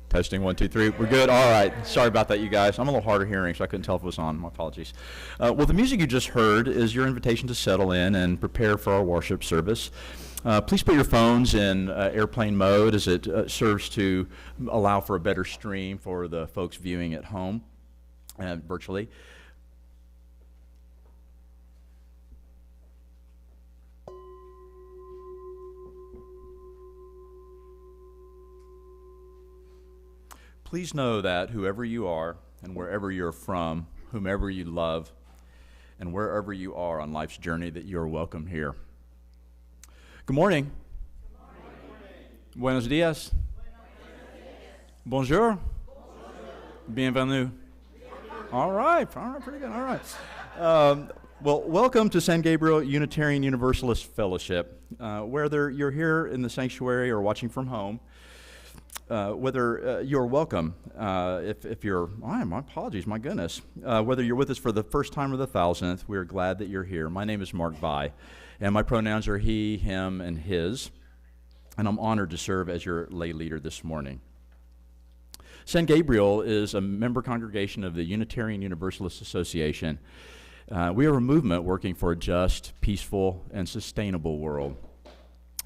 Testing, 1, 2, 3. We're good? All right. Sorry about that, you guys. I'm a little hard of hearing, so I couldn't tell if it was on. My apologies. Well, the music you just heard is your invitation to settle in and prepare for our worship service. Please put your phones in airplane mode as it serves to allow for a better stream for the folks viewing at home virtually. Please know that whoever you are and wherever you're from, whomever you love, and wherever you are on life's journey, that you're welcome here. Good morning. Good morning. Buenos dias. Bonjour. Bienvenue. All right, pretty good. All right. Well, welcome to San Gabriel Unitarian Universalist Fellowship. Whether you're here in the sanctuary or watching from home, whether you're welcome, if you're, my apologies, my goodness. Whether you're with us for the first time or the 1,000th, we're glad that you're here. My name is Mark Vi, and my pronouns are he, him, and his, and I'm honored to serve as your lay leader this morning. San Gabriel is a member congregation of the Unitarian Universalist Association. We are a movement working for a just, peaceful, and sustainable world.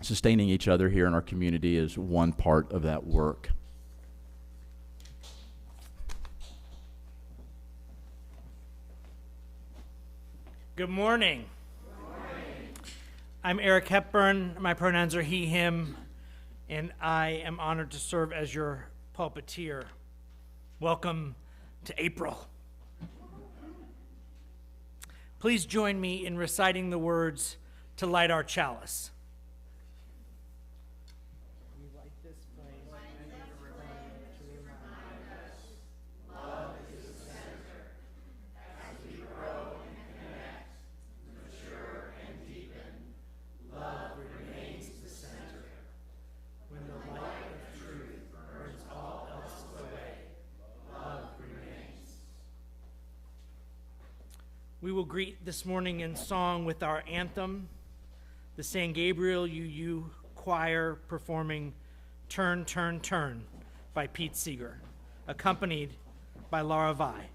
Sustaining each other here in our community is one part of that work. Good morning. I'm Eric Hepburn. My pronouns are he, him, and I am honored to serve as your pulpiteer. Welcome to April. Please join me in reciting the words to light our chalice. We will greet this morning in song with our anthem, the San Gabriel UU Choir performing Turn, Turn, Turn by Pete Seeger, accompanied by Laura Vi.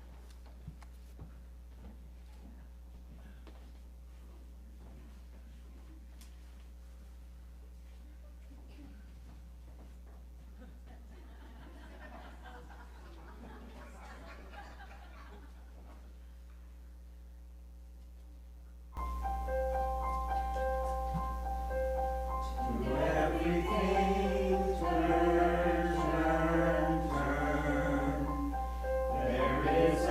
There is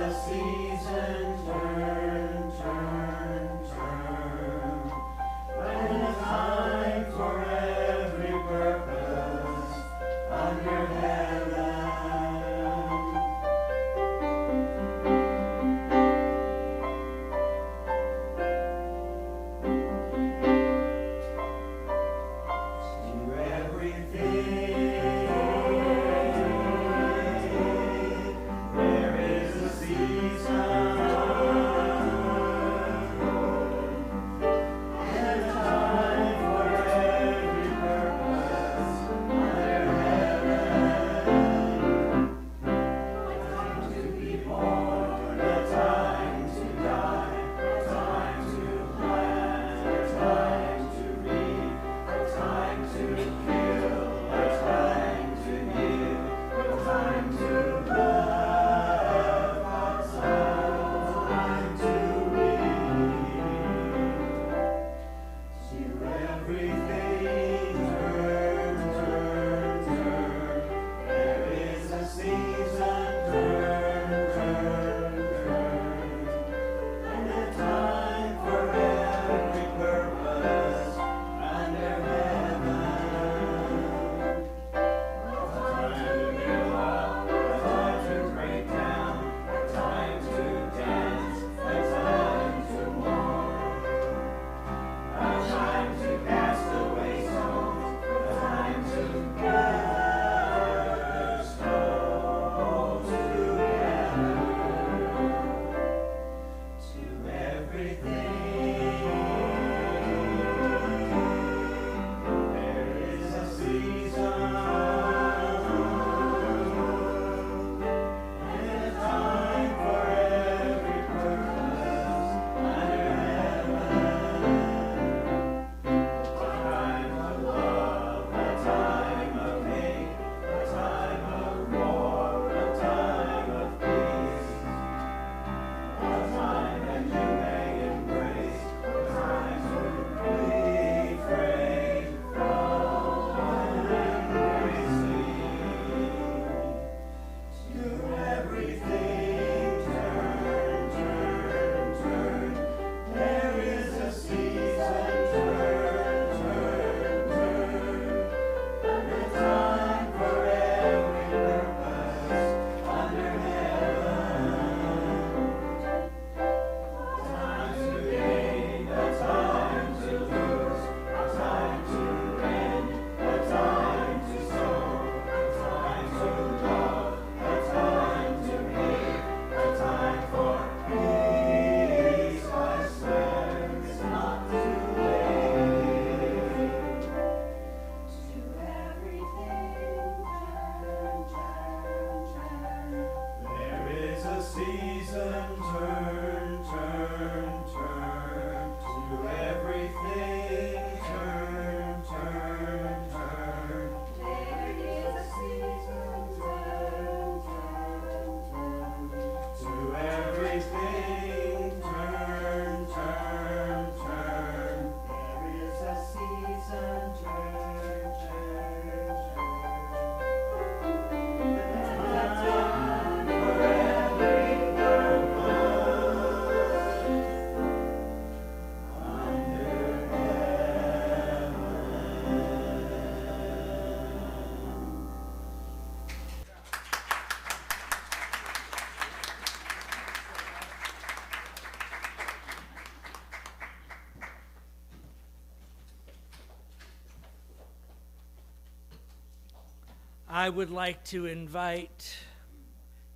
I would like to invite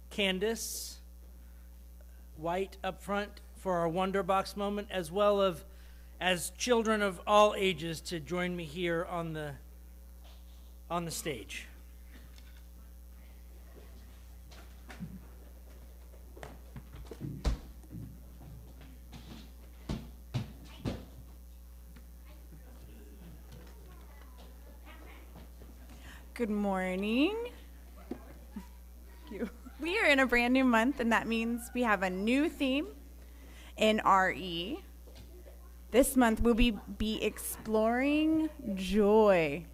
Candace White up front for our Wonder Box moment, as well as children of all ages to join me here on the stage. Good morning. We are in a brand new month, and that means we have a new theme in RE. This month we'll be exploring joy.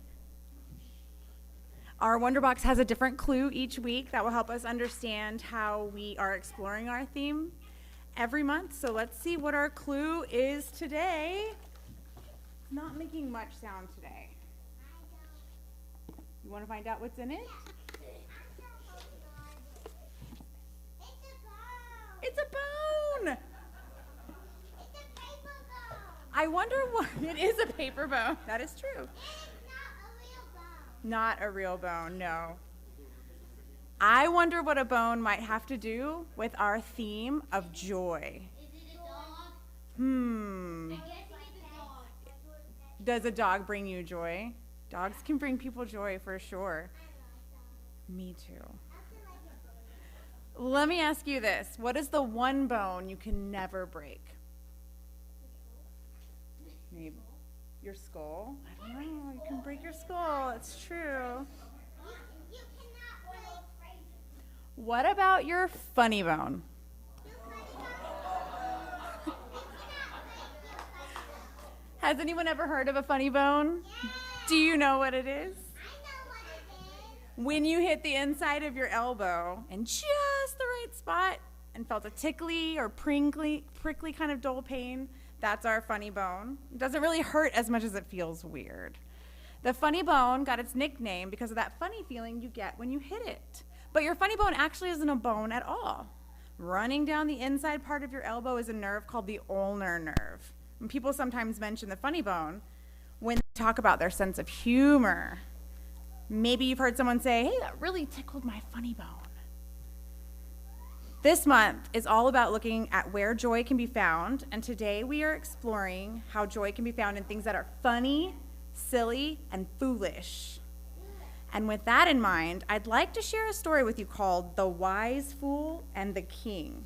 Our Wonder Box has a different clue each week that will help us understand how we are exploring our theme every month. So let's see what our clue is today. Not making much sound today. You want to find out what's in it? It's a bone! It's a paper bone. I wonder what it is. A paper bone. That is true. It's not a real bone. Not a real bone, no. I wonder what a bone might have to do with our theme of joy. Is it a dog? Hmm. I guess it's a dog. Does a dog bring you joy? Dogs can bring people joy for sure. Me too. Let me ask you this. What is the one bone you can never break? Maybe your skull? I don't know. You can break your skull. It's true. You cannot break. What about your funny bone? Has anyone ever heard of a funny bone? Do you know what it is? I know what it is. When you hit the inside of your elbow in just the right spot and felt a tickly or prickly kind of dull pain, that's our funny bone. It doesn't really hurt as much as it feels weird. The funny bone got its nickname because of that funny feeling you get when you hit it. But your funny bone actually isn't a bone at all. Running down the inside part of your elbow is a nerve called the ulnar nerve. And people sometimes mention the funny bone when they talk about their sense of humor. Maybe you've heard someone say, hey, that really tickled my funny bone. This month is all about looking at where joy can be found, and today we are exploring how joy can be found in things that are funny, silly, and foolish. And with that in mind, I'd like to share a story with you called The Wise Fool and the King.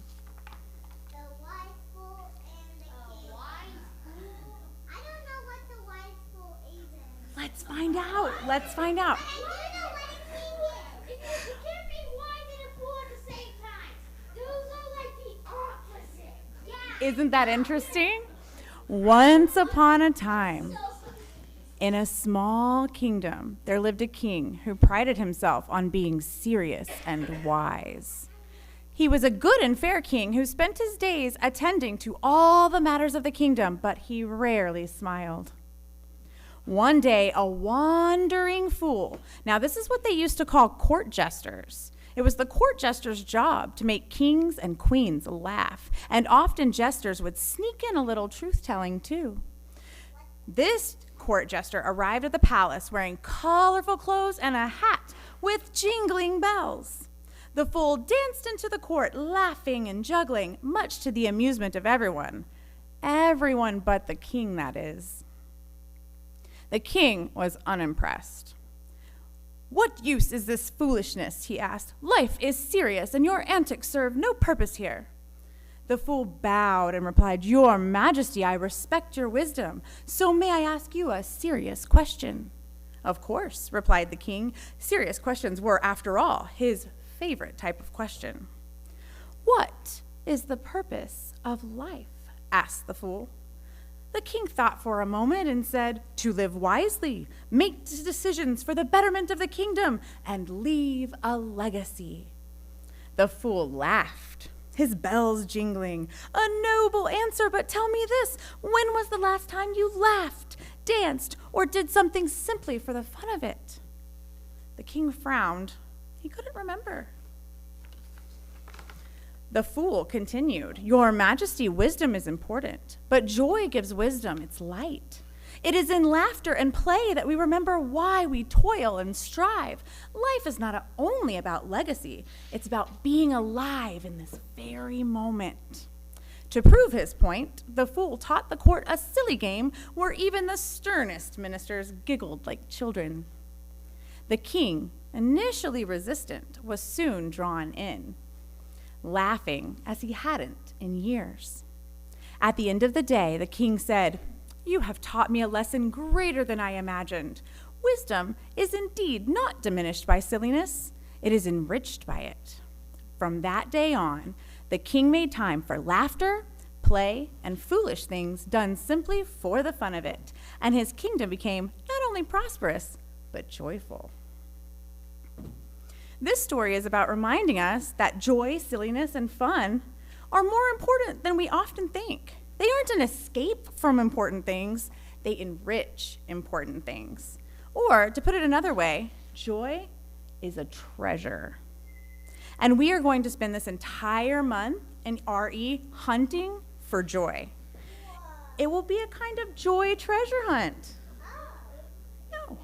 The wise fool and the king. Wise fool? I don't know what the wise fool is. Let's find out. Let's find out. I do know what a king is. You can't be wise and a fool at the same time. Those are like the opposite. Yeah. Isn't that interesting? Once upon a time, in a small kingdom, there lived a king who prided himself on being serious and wise. He was a good and fair king who spent his days attending to all the matters of the kingdom, but he rarely smiled. One day, a wandering fool. Now, this is what they used to call court jesters. It was the court jester's job to make kings and queens laugh, and often jesters would sneak in a little truth-telling too. This court jester arrived at the palace wearing colorful clothes and a hat with jingling bells. The fool danced into the court, laughing and juggling, much to the amusement of everyone. Everyone but the king, that is. The king was unimpressed. "What use is this foolishness?" he asked. "Life is serious, and your antics serve no purpose here." The fool bowed and replied, "Your Majesty, I respect your wisdom, so may I ask you a serious question?" "Of course," replied the king. Serious questions were, after all, his favorite type of question. "What is the purpose of life?" asked the fool. The king thought for a moment and said, "To live wisely, make decisions for the betterment of the kingdom, and leave a legacy." The fool laughed, his bells jingling. "A noble answer, but tell me this, when was the last time you laughed, danced, or did something simply for the fun of it?" The king frowned. He couldn't remember. The fool continued, "Your Majesty, wisdom is important, but joy gives wisdom its light. It is in laughter and play that we remember why we toil and strive. Life is not only about legacy, it's about being alive in this very moment. To prove his point, the fool taught the court a silly game where even the sternest ministers giggled like children. The king, initially resistant, was soon drawn in, laughing as he hadn't in years. At the end of the day, the king said, "You have taught me a lesson greater than I imagined. Wisdom is indeed not diminished by silliness. It is enriched by it." From that day on, the king made time for laughter, play, and foolish things done simply for the fun of it, and his kingdom became not only prosperous, but joyful. This story is about reminding us that joy, silliness, and fun are more important than we often think. They aren't an escape from important things, they enrich important things. Or, to put it another way, joy is a treasure. And we are going to spend this entire month in RE hunting for joy. It will be a kind of joy treasure hunt. No.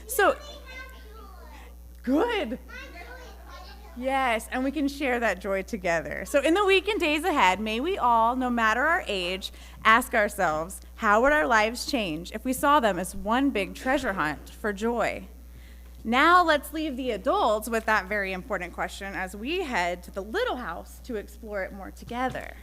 So, good. Yes, and we can share that joy together. So in the week and days ahead, may we all, no matter our age, ask ourselves, how would our lives change if we saw them as one big treasure hunt for joy? Now let's leave the adults with that very important question as we head to the little house to explore it more together.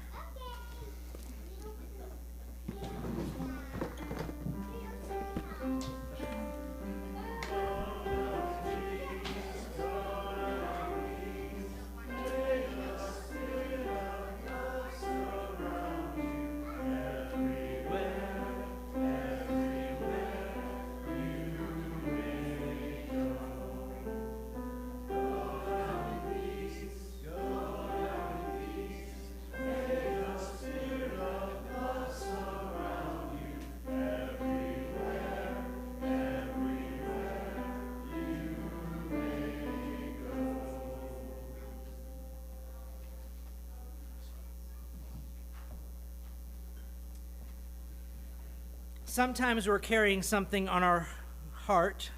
Sometimes we're carrying something on our heart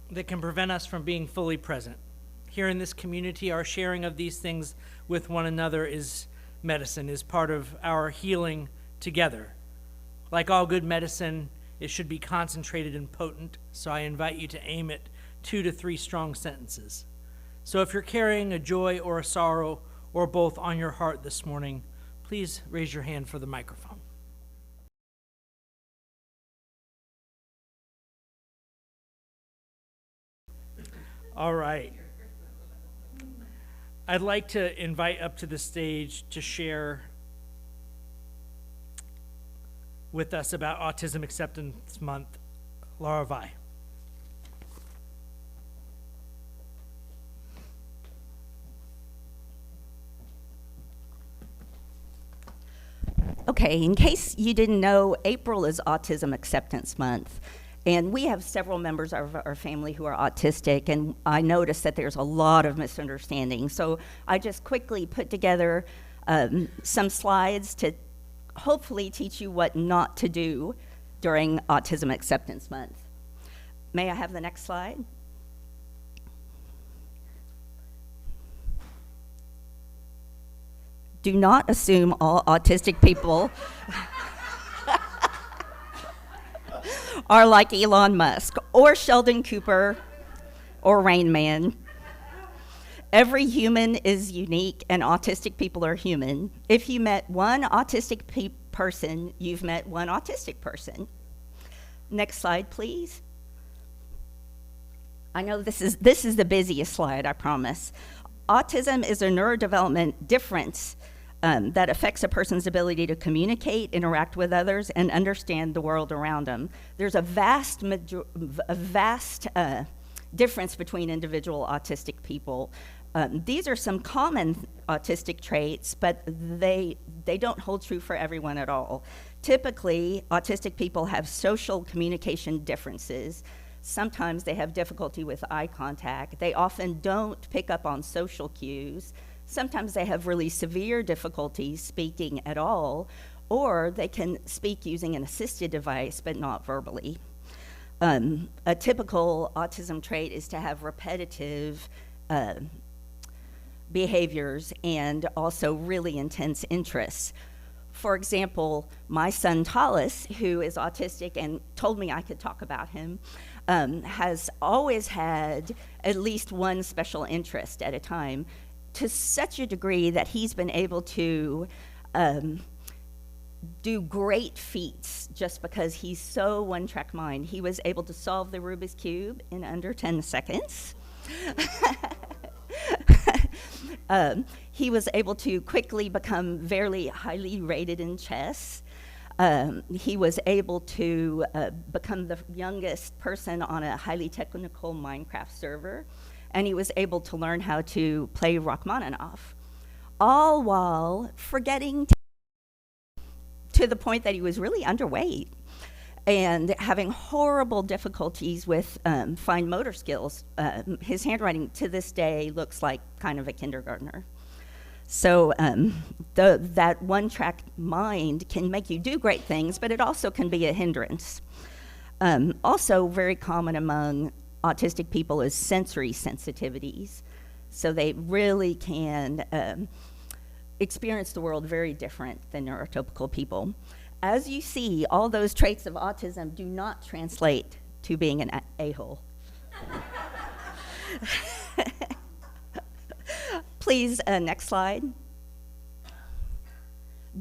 that can prevent us from being fully present. Here in this community, our sharing of these things with one another is medicine, is part of our healing together. Like all good medicine, it should be concentrated and potent, so I invite you to aim at 2 to 3 strong sentences. So if you're carrying a joy or a sorrow or both on your heart this morning, please raise your hand for the microphone. All right. I'd like to invite up to the stage to share with us about Autism Acceptance Month, Laura Vi. Okay, in case you didn't know, April is Autism Acceptance Month. And we have several members of our family who are autistic, and I noticed that there's a lot of misunderstanding. So I just quickly put together some slides to hopefully teach you what not to do during Autism Acceptance Month. May I have the next slide? Do not assume all autistic people are like Elon Musk or Sheldon Cooper or Rain Man. Every human is unique and autistic people are human. If you met one autistic person, you've met one autistic person. Next slide, please. I know this is the busiest slide, I promise. Autism is a neurodevelopment difference that affects a person's ability to communicate, interact with others, and understand the world around them. There's a vast difference between individual autistic people. These are some common autistic traits, but they don't hold true for everyone at all. Typically, autistic people have social communication differences. Sometimes they have difficulty with eye contact. They often don't pick up on social cues. Sometimes they have really severe difficulties speaking at all, or they can speak using an assisted device, but not verbally. A typical autism trait is to have repetitive behaviors and also really intense interests. For example, my son Tallis, who is autistic and told me I could talk about him, has always had at least one special interest at a time, to such a degree that he's been able to do great feats just because he's so one-track mind. He was able to solve the Rubik's Cube in under 10 seconds. He was able to quickly become very highly rated in chess. He was able to become the youngest person on a highly technical Minecraft server, and he was able to learn how to play Rachmaninoff, all while forgetting to the point that he was really underweight and having horrible difficulties with fine motor skills. His handwriting to this day looks like kind of a kindergartner. So that one-track mind can make you do great things, but it also can be a hindrance. Also very common among autistic people is sensory sensitivities. So they really can experience the world very different than neurotypical people. As you see, all those traits of autism do not translate to being an a-hole. Please, next slide.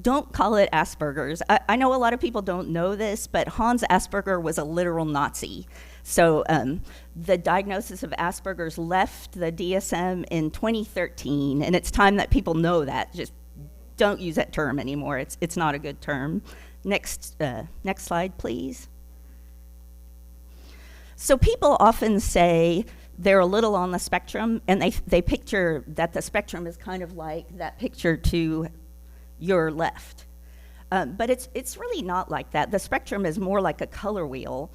Don't call it Asperger's. I know a lot of people don't know this, but Hans Asperger was a literal Nazi. So the diagnosis of Asperger's left the DSM in 2013, and it's time that people know that. Just don't use that term anymore. It's not a good term. Next slide, please. So people often say they're a little on the spectrum, and they picture that the spectrum is kind of like that picture to your left. But it's really not like that. The spectrum is more like a color wheel,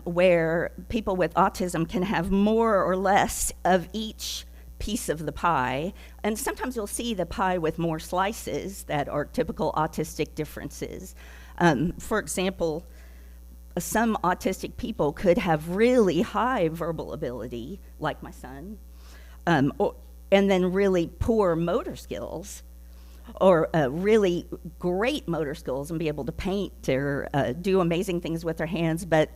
where people with autism can have more or less of each piece of the pie, and sometimes you'll see the pie with more slices that are typical autistic differerences. For example, some autistic people could have really high verbal ability, like my son, and then really poor motor skills, or really great motor skills and be able to paint or do amazing things with their hands, but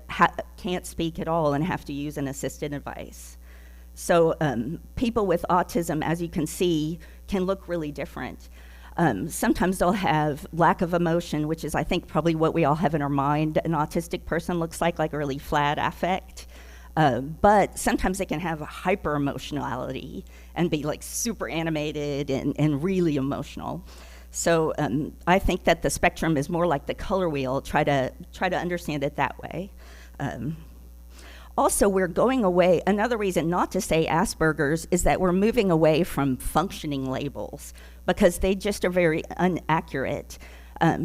can't speak at all and have to use an assisted device. So people with autism, as you can see, can look really different. Sometimes they'll have lack of emotion, which is, I think, probably what we all have in our mind an autistic person looks like a really flat affect. But sometimes they can have a hyper-emotionality and be like super animated and really emotional. So I think that the spectrum is more like the color wheel. Try to understand it that way. Also, we're going away. Another reason not to say Asperger's is that we're moving away from functioning labels because they just are very inaccurate.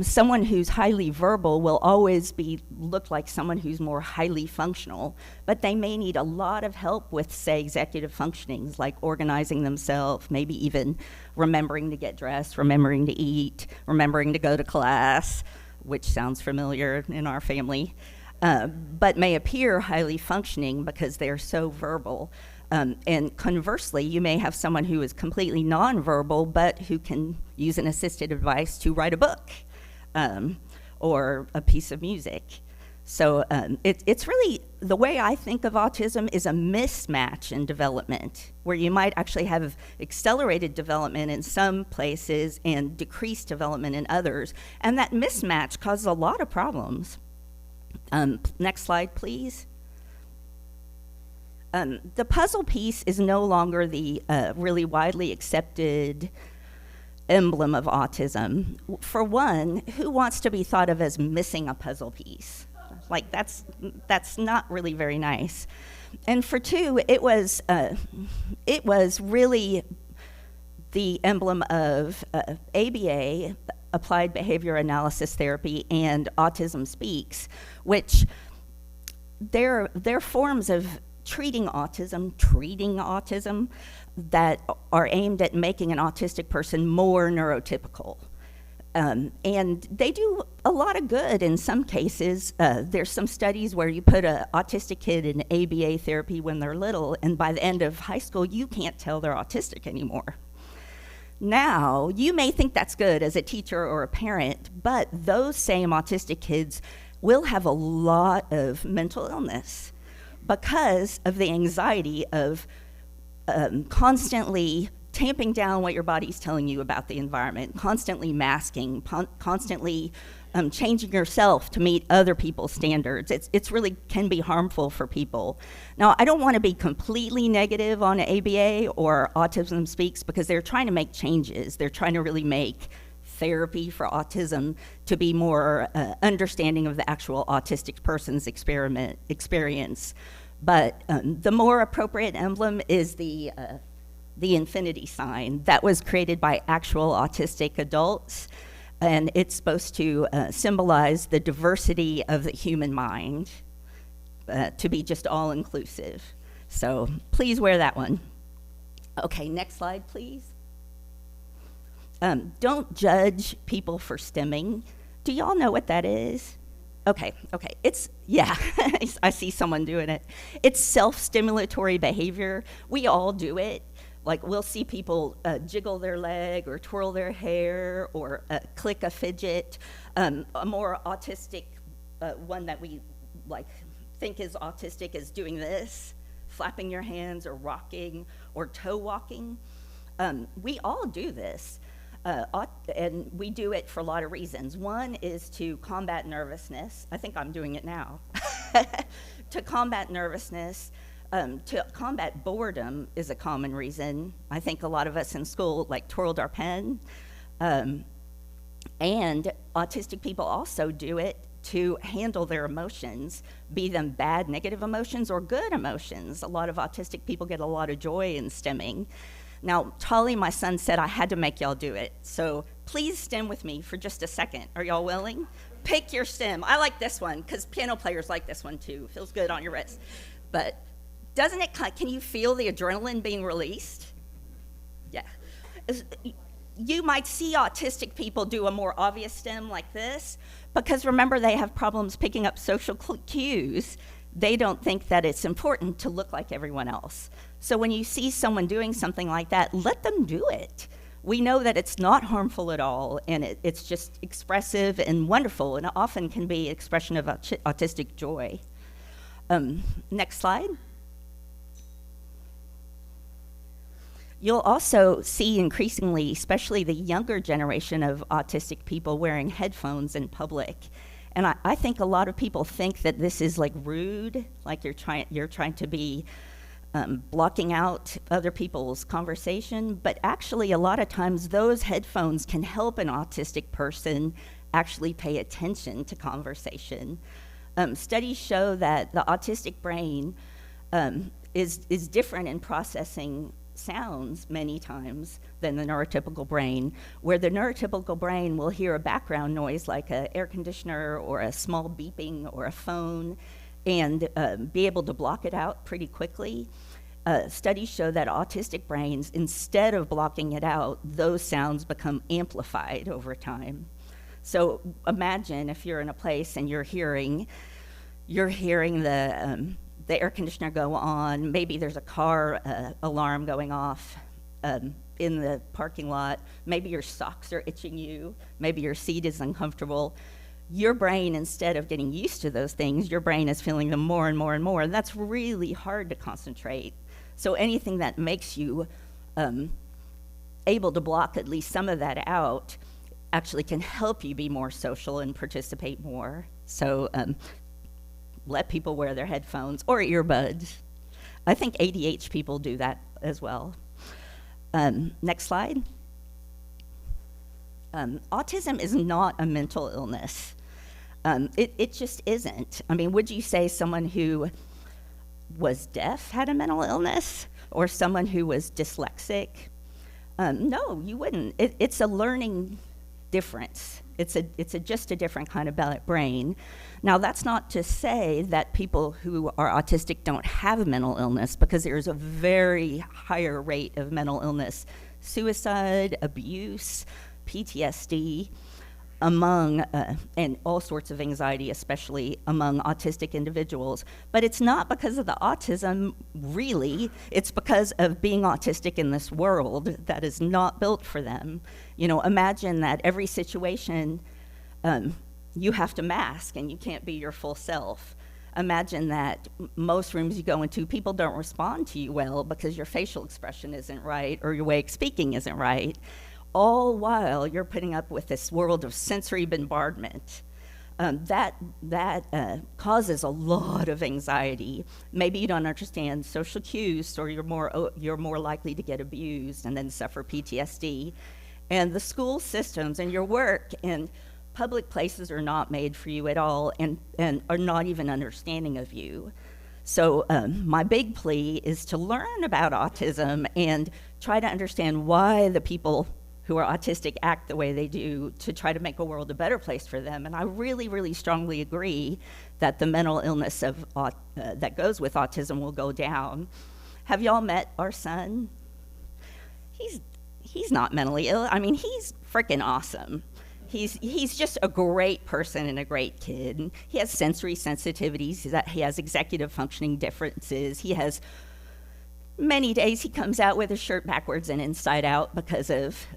Someone who's highly verbal will always look like someone who's more highly functional, but they may need a lot of help with, say, executive functionings, like organizing themselves, maybe even remembering to get dressed, remembering to eat, remembering to go to class, which sounds familiar in our family. But may appear highly functioning because they're so verbal. And conversely, you may have someone who is completely nonverbal, but who can use an assisted device to write a book or a piece of music. So it's really, the way I think of autism is a mismatch in development, where you might actually have accelerated development in some places and decreased development in others. And that mismatch causes a lot of problems. Next slide, please. The puzzle piece is no longer the really widely accepted emblem of autism. For one, who wants to be thought of as missing a puzzle piece? Like, that's not really very nice. And for two, it was really the emblem of ABA, Applied Behavior Analysis Therapy, and Autism Speaks, which they're forms of treating autism that are aimed at making an autistic person more neurotypical. And they do a lot of good in some cases. There's some studies where you put an autistic kid in ABA therapy when they're little, and by the end of high school, you can't tell they're autistic anymore. Now, you may think that's good as a teacher or a parent, but those same autistic kids will have a lot of mental illness because of the anxiety of constantly tamping down what your body's telling you about the environment, constantly masking, constantly changing yourself to meet other people's standards. It's really can be harmful for people. Now, I don't want to be completely negative on ABA or Autism Speaks because they're trying to make changes. They're trying to really make therapy for autism to be more understanding of the actual autistic person's experience. But the more appropriate emblem is the infinity sign that was created by actual autistic adults, and it's supposed to symbolize the diversity of the human mind, to be just all-inclusive. So please wear that one. Okay, next slide, please. Don't judge people for stimming. Do y'all know what that is? Okay, it's, yeah, I see someone doing it. It's self-stimulatory behavior. We all do it. Like, we'll see people jiggle their leg or twirl their hair or click a fidget. A more autistic one that we think is autistic is doing this, flapping your hands or rocking or toe walking. We all do this, and we do it for a lot of reasons. One is to combat nervousness. I think I'm doing it now. To combat nervousness. To combat boredom is a common reason. I think a lot of us in school twirled our pen. And autistic people also do it to handle their emotions, be them bad, negative emotions or good emotions. A lot of autistic people get a lot of joy in stimming. Now, Tolly, my son, said I had to make y'all do it. So please stim with me for just a second. Are y'all willing? Pick your stim. I like this one because piano players like this one too. Feels good on your wrist. But doesn't it, can you feel the adrenaline being released? Yeah. You might see autistic people do a more obvious stim like this, because remember, they have problems picking up social cues. They don't think that it's important to look like everyone else. So when you see someone doing something like that, let them do it. We know that it's not harmful at all, and it's just expressive and wonderful, and it often can be expression of autistic joy. Next slide. You'll also see increasingly, especially the younger generation of autistic people wearing headphones in public. And I think a lot of people think that this is rude, like you're trying to be blocking out other people's conversation, but actually a lot of times those headphones can help an autistic person actually pay attention to conversation. Studies show that the autistic brain is different in processing sounds many times than the neurotypical brain, where the neurotypical brain will hear a background noise like an air conditioner or a small beeping or a phone and be able to block it out pretty quickly. Studies show that autistic brains, instead of blocking it out, those sounds become amplified over time. So imagine if you're in a place and you're hearing the air conditioner go on, maybe there's a car alarm going off in the parking lot, maybe your socks are itching you, maybe your seat is uncomfortable. Your brain, instead of getting used to those things, your brain is feeling them more and more and more, and that's really hard to concentrate. So anything that makes you able to block at least some of that out actually can help you be more social and participate more. So let people wear their headphones or earbuds. I think ADH people do that as well. Next slide. Autism is not a mental illness. It just isn't. I mean, would you say someone who was deaf had a mental illness, or someone who was dyslexic? No, you wouldn't. It's a learning difference. It's just a different kind of brain. Now, that's not to say that people who are autistic don't have a mental illness, because there's a very higher rate of mental illness, suicide, abuse, PTSD. among, and all sorts of anxiety, especially among autistic individuals. But it's not because of the autism, really. It's because of being autistic in this world that is not built for them. You know, imagine that every situation you have to mask and you can't be your full self. Imagine that most rooms you go into, people don't respond to you well because your facial expression isn't right or your way of speaking isn't right, all while you're putting up with this world of sensory bombardment. That causes a lot of anxiety. Maybe you don't understand social cues, or you're more likely to get abused and then suffer PTSD. And the school systems and your work and public places are not made for you at all, and are not even understanding of you. So my big plea is to learn about autism and try to understand why the people who are autistic act the way they do, to try to make a world a better place for them. And I really, really strongly agree that the mental illness of that goes with autism will go down. Have y'all met our son? He's not mentally ill. I mean, he's freaking awesome. He's just a great person and a great kid. He has sensory sensitivities. He has executive functioning differences. He has many days he comes out with his shirt backwards and inside out because of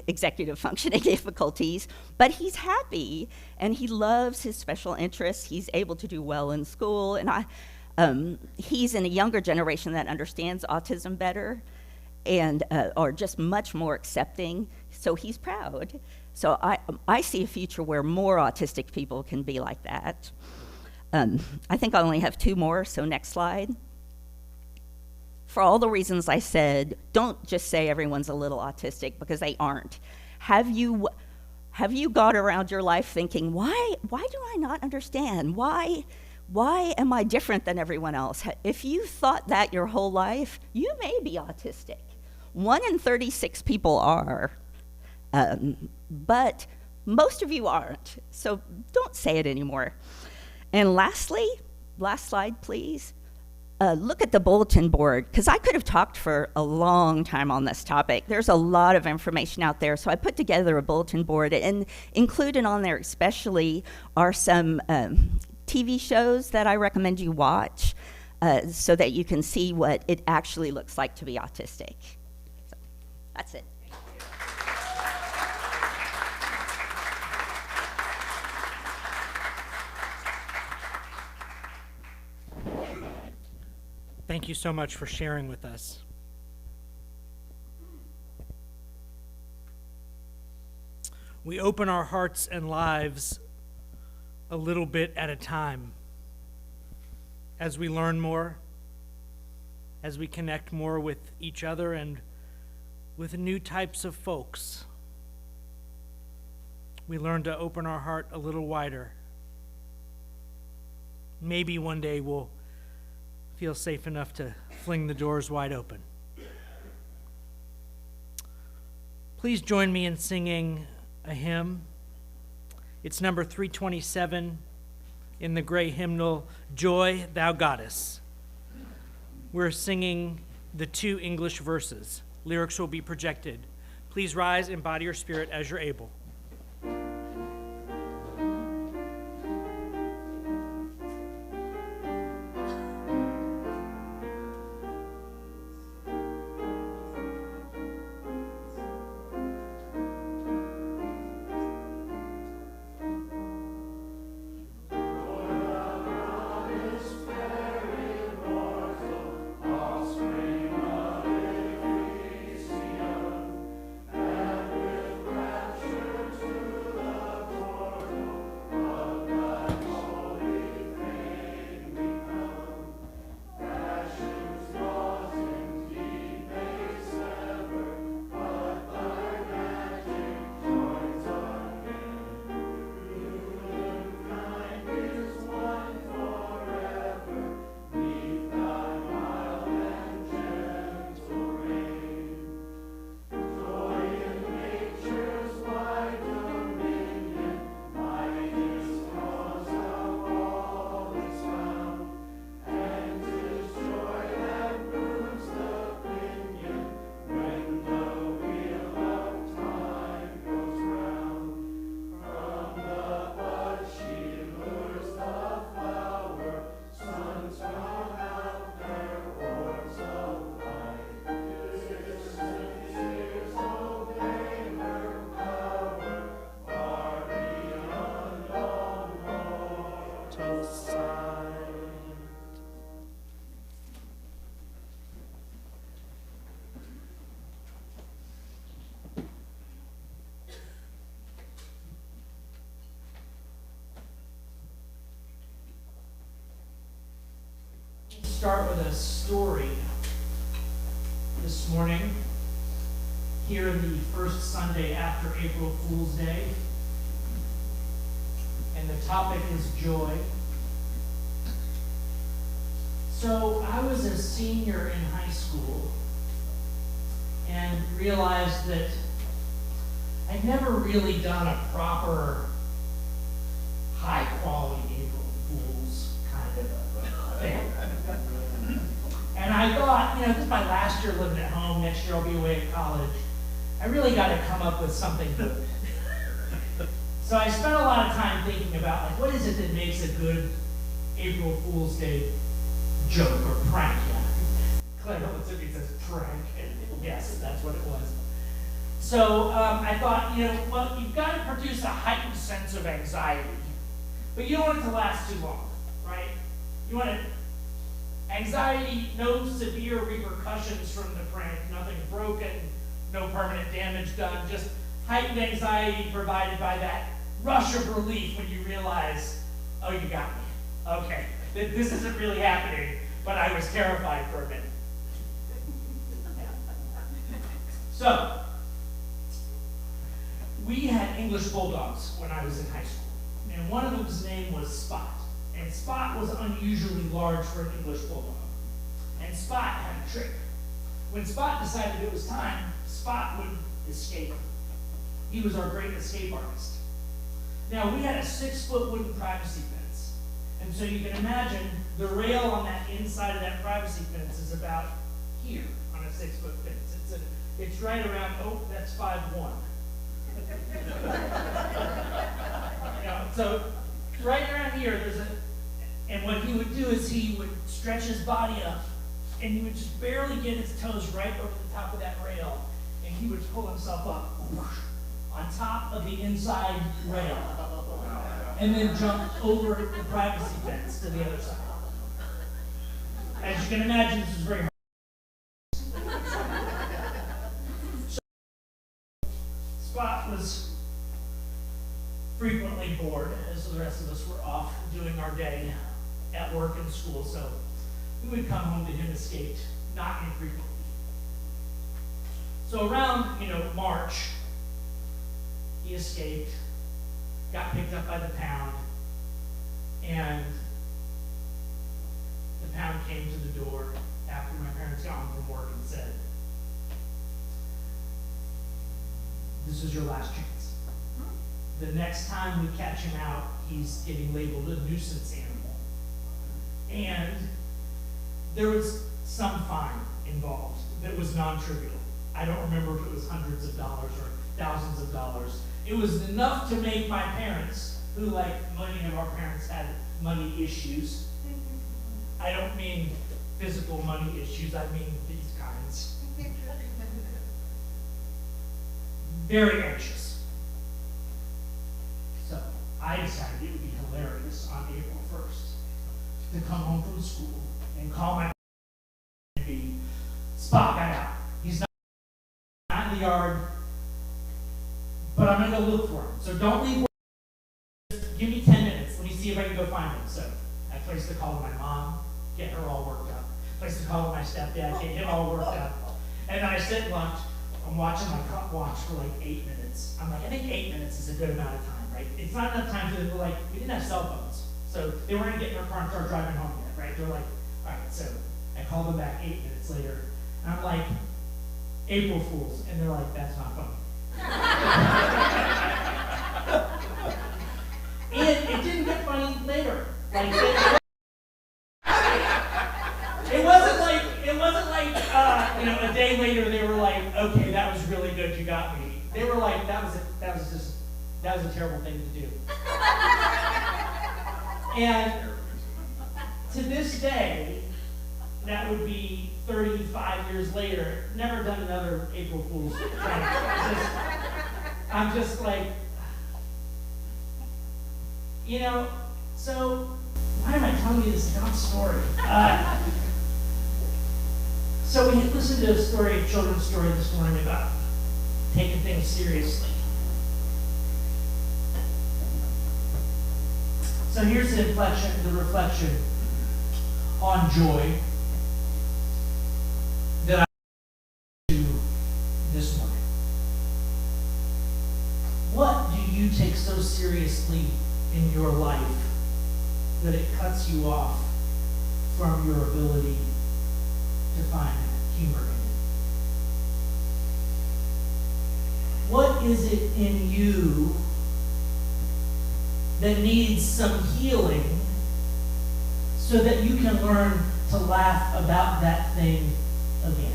executive functioning difficulties. But he's happy, and he loves his special interests. He's able to do well in school, and he's in a younger generation that understands autism better and are just much more accepting. So he's proud. So I see a future where more autistic people can be like that. I think I only have 2 more, so next slide. For all the reasons I said, don't just say everyone's a little autistic, because they aren't. Have you gone around your life thinking, why do I not understand? Why am I different than everyone else? If you thought that your whole life, you may be autistic. 1 in 36 people are. But most of you aren't, so don't say it anymore. And lastly, last slide, please. Look at the bulletin board, because I could have talked for a long time on this topic. There's a lot of information out there, so I put together a bulletin board, and included on there especially are some TV shows that I recommend you watch so that you can see what it actually looks like to be autistic. So, that's it. Thank you so much for sharing with us. We open our hearts and lives a little bit at a time. As we learn more, as we connect more with each other and with new types of folks, we learn to open our heart a little wider. Maybe one day we'll feel safe enough to fling the doors wide open. Please join me in singing a hymn. It's number 327 in the gray hymnal, Joy Thou Goddess. We're singing the 2 English verses. Lyrics will be projected. Please rise and body your spirit as you're able. Sure. start with a story this morning, here in the first Sunday after April Fool's Day. And the topic is joy. So I was a senior in high school and realized that I'd never really done a proper high quality April Fool's kind of a thing. And I thought, this is my last year living at home, next year I'll be away at college. I really got to come up with something good. So I spent a lot of time thinking about, like, what is it that makes a good April Fool's Day joke or prank? Claire looks at me and says, prank. And yes, that's what it was. So I thought, well, you've got to produce a heightened sense of anxiety. But you don't want it to last too long, right? You want anxiety, no severe repercussions from the prank, nothing broken, no permanent damage done, just heightened anxiety provided by that rush of relief when you realize, oh, you got me. Okay, this isn't really happening, but I was terrified for a minute. So, we had English bulldogs when I was in high school, and one of them's name was Spot. And Spot was unusually large for an English bulldog. And Spot had a trick. When Spot decided it was time, Spot would escape. He was our great escape artist. Now, we had a 6-foot wooden privacy fence. And so you can imagine the rail on that inside of that privacy fence is about here on a 6-foot fence. It's right around, that's 5'1". So right around here, and what he would do is he would stretch his body up, and he would just barely get his toes right over the top of that rail, and he would pull himself up on top of the inside rail, and then jump over the privacy fence to the other side. As you can imagine, this is very hard. Spot was frequently bored, as the rest of us were off doing our day at work and school, so we would come home to him escaped, not infrequently. So around, March, he escaped, got picked up by the pound, and the pound came to the door after my parents got home from work and said, "This is your last chance. The next time we catch him out, he's getting labeled a nuisance animal." And there was some fine involved that was non-trivial. I don't remember if it was hundreds of dollars or thousands of dollars. It was enough to make my parents, who, like many of our parents, had money issues. I don't mean physical money issues, I mean these kinds. Very anxious. So I decided it would be hilarious on April 1st to come home from school and call my and be, "Spot got out. He's not in the yard, but I'm going to go look for him. So don't leave. Just give me 10 minutes. Let me see if I can go find him." So I placed a call to my mom, get her all worked up. Placed a call to my stepdad, get him all worked up. And then I sit at lunch. I'm watching my watch for like 8 minutes. I'm like, I think 8 minutes is a good amount of time, right? It's not enough time to, we didn't have cell phones. So they weren't getting their car and start driving home yet, right? They're like, all right, so I called them back 8 minutes later. And I'm like, "April Fools." And they're like, "That's not funny." And it didn't get funny later. A day later they were like, "Okay, that was really good, you got me." They were like, that was a terrible thing to do. And to this day, that would be 35 years later, never done another April Fool's prank. I'm just like, so why am I telling you this dumb story? So we had listened to a children's story this morning about taking things seriously. So here's the reflection on joy. take so seriously in your life that it cuts you off from your ability to find humor in it? What is it in you that needs some healing so that you can learn to laugh about that thing again?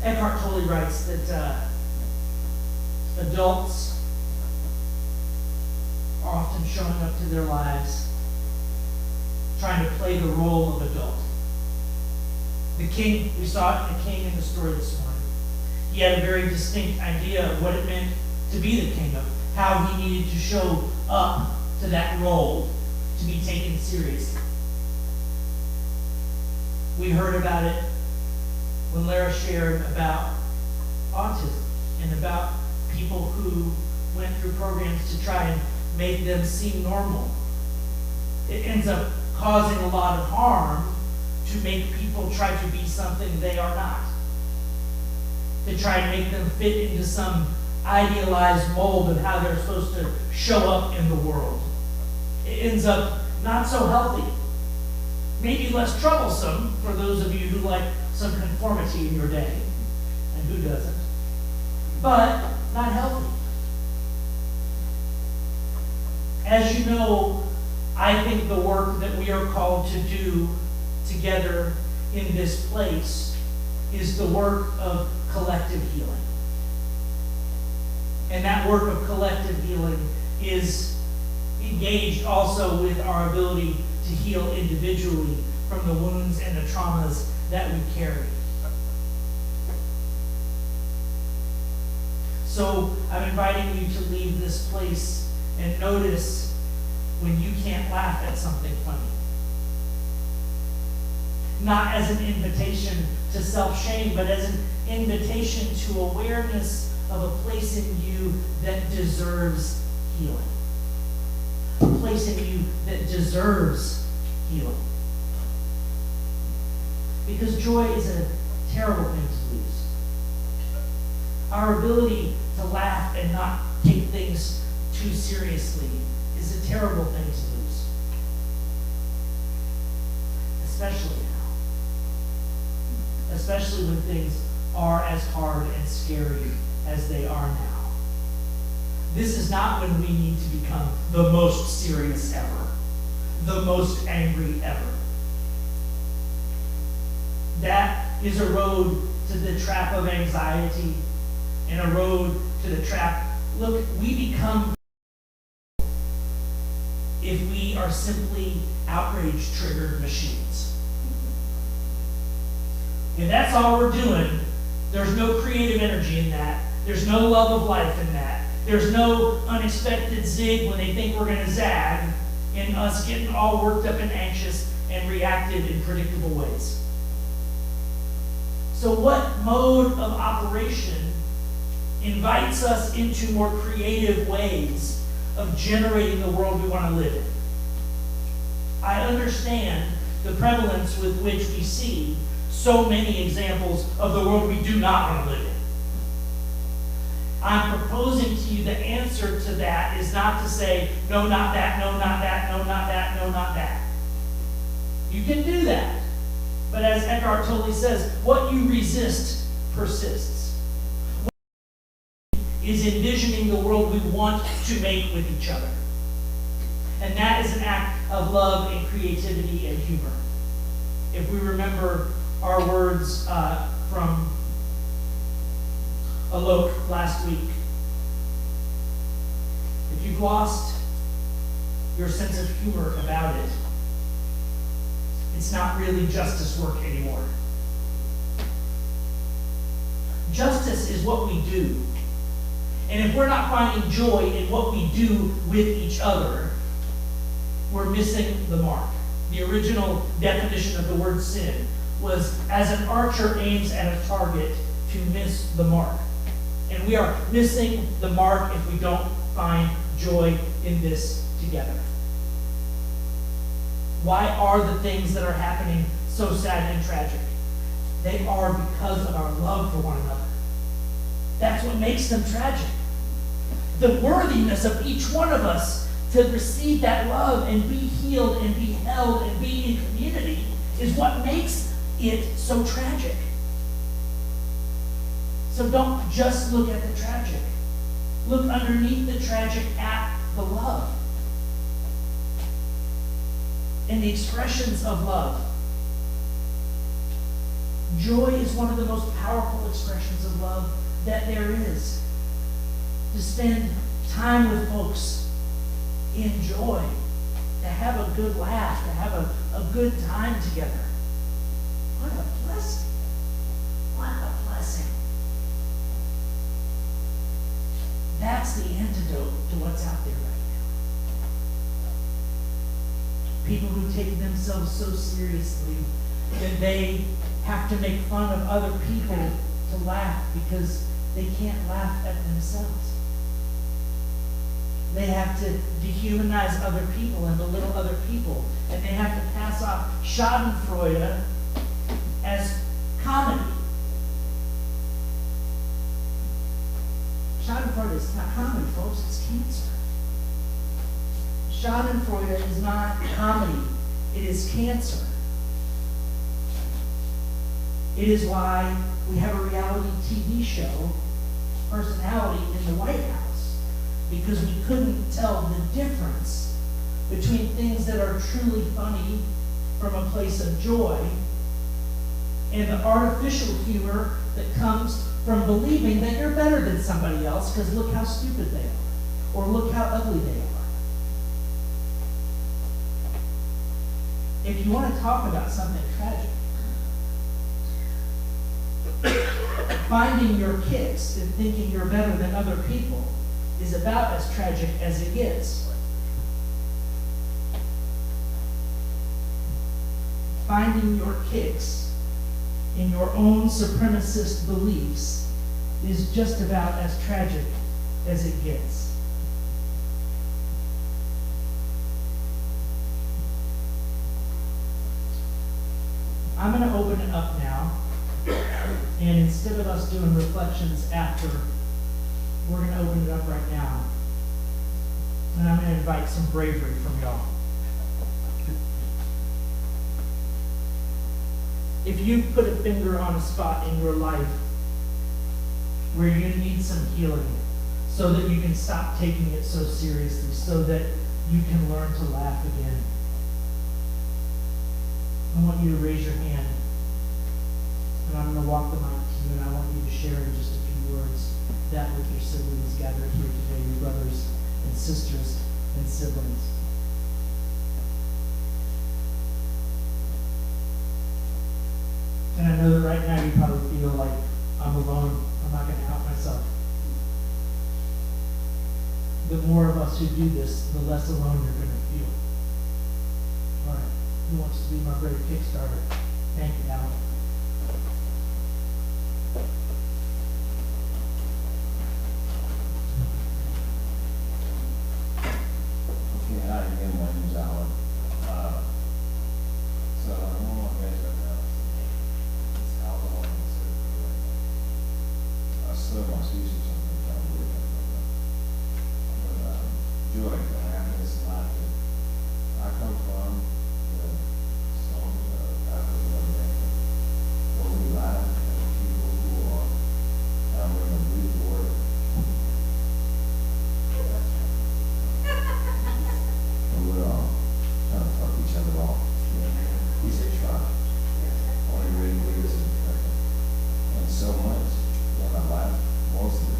Eckhart Tolle writes that adults are often showing up to their lives trying to play the role of adult. The king, we saw it in the king in the story this morning. He had a very distinct idea of what it meant to be the king, of how he needed to show up to that role to be taken seriously. We heard about it when Lara shared about autism and about people who went through programs to try and make them seem normal. It ends up causing a lot of harm to make people try to be something they are not, to try and make them fit into some idealized mold of how they're supposed to show up in the world. It ends up not so healthy, maybe less troublesome for those of you who like some conformity in your day, and who doesn't, but not healthy. As you know, I think the work that we are called to do together in this place is the work of collective healing. And that work of collective healing is engaged also with our ability to heal individually from the wounds and the traumas that we carry. So I'm inviting you to leave this place and notice when you can't laugh at something funny. Not as an invitation to self-shame, but as an invitation to awareness of a place in you that deserves healing. A place in you that deserves healing. Because joy is a terrible thing to lose. Our ability to laugh and not take things too seriously is a terrible thing to lose. Especially now. Especially when things are as hard and scary as they are now. This is not when we need to become the most serious ever, the most angry ever. That is a road to the trap of anxiety and a road to the trap. Look, we become if we are simply outrage-triggered machines. If that's all we're doing, there's no creative energy in that. There's no love of life in that. There's no unexpected zig when they think we're going to zag in us getting all worked up and anxious and reactive in predictable ways. So what mode of operation invites us into more creative ways of generating the world we want to live in? I understand the prevalence with which we see so many examples of the world we do not want to live in. I'm proposing to you the answer to that is not to say, no, not that, no, not that, no, not that, no, not that. You can do that. But as Eckhart Tolle says, what you resist persists. What is envisioning the world we want to make with each other. And that is an act of love and creativity and humor. If we remember our words from Alok last week, if you've lost your sense of humor about it, it's not really justice work anymore. Justice is what we do. And if we're not finding joy in what we do with each other, we're missing the mark. The original definition of the word sin was as an archer aims at a target to miss the mark. And we are missing the mark if we don't find joy in this together. Why are the things that are happening so sad and tragic? They are because of our love for one another. That's what makes them tragic. The worthiness of each one of us to receive that love and be healed and be held and be in community is what makes it so tragic. So don't just look at the tragic. Look underneath the tragic at the love and the expressions of love. Joy is one of the most powerful expressions of love that there is. To spend time with folks in joy, to have a good laugh, to have a good time together. What a blessing. What a blessing. That's the antidote to what's out there right now. People who take themselves so seriously that they have to make fun of other people to laugh because they can't laugh at themselves. They have to dehumanize other people and belittle other people, and they have to pass off Schadenfreude as comedy. Schadenfreude is not comedy, folks, it's cancer. Schadenfreude is not comedy, it is cancer. It is why we have a reality TV show, Personality, in the White House, because we couldn't tell the difference between things that are truly funny from a place of joy and the artificial humor that comes from believing that you're better than somebody else because look how stupid they are, or look how ugly they are. If you want to talk about something tragic, finding your kicks and thinking you're better than other people is about as tragic as it gets. Finding your kicks in your own supremacist beliefs is just about as tragic as it gets. I'm going to open it up now, and instead of us doing reflections after, we're going to open it up right now. And I'm going to invite some bravery from y'all. If you put a finger on a spot in your life where you need some healing so that you can stop taking it so seriously, so that you can learn to laugh again, I want you to raise your hand. And I'm going to walk the mic to you, and I want you to share in just a few words that with your siblings gathered here today, your brothers and sisters and siblings. And I know that right now you probably feel like I'm alone. I'm not going to help myself. The more of us who do this, the less alone you're going to feel. All right. Who wants to be my brave Kickstarter? Thank you, Alan. Okay, hi again. My name's Alan. So I'm on my bed right now. It's alcohol and cigarette right now. I still want to use something probably right now. But joy and happiness and laughter. I come from the songs of African American, where we laugh at the people who are we're gonna breathe the word. And we're all trying to fuck each other off. He said try. Only really leaders is perfect. And so much when I laugh most of the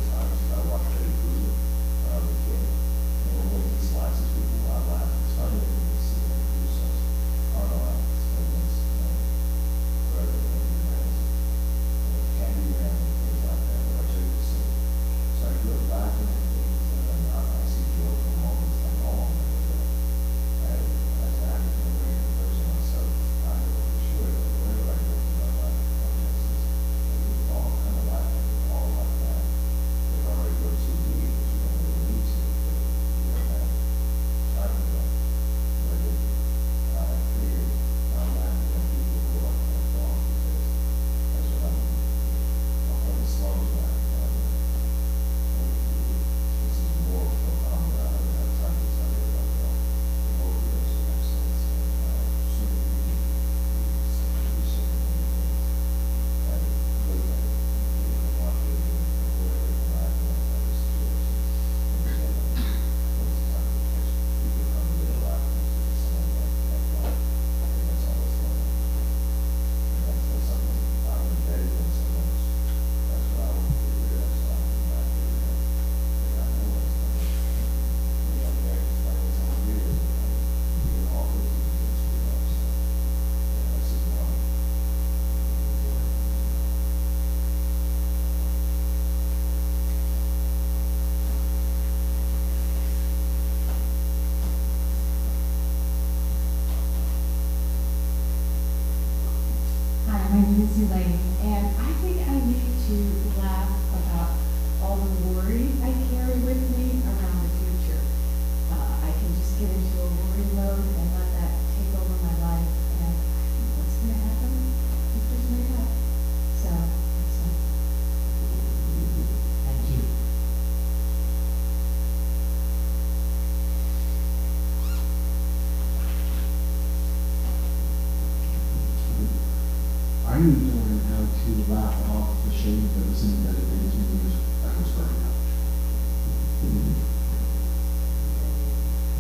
need to learn how to laugh off the shame that was embedded into me as I was growing up.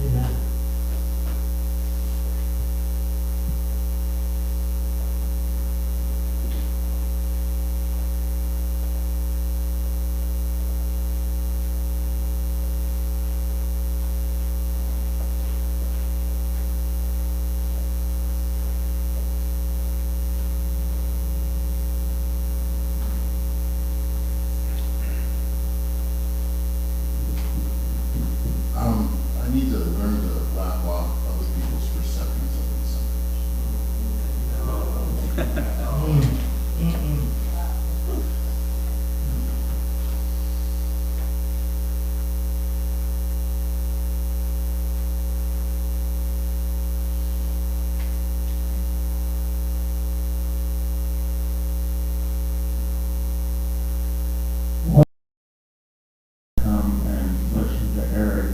Amen. I need to learn to laugh off other people's perceptions of me and listen to Eric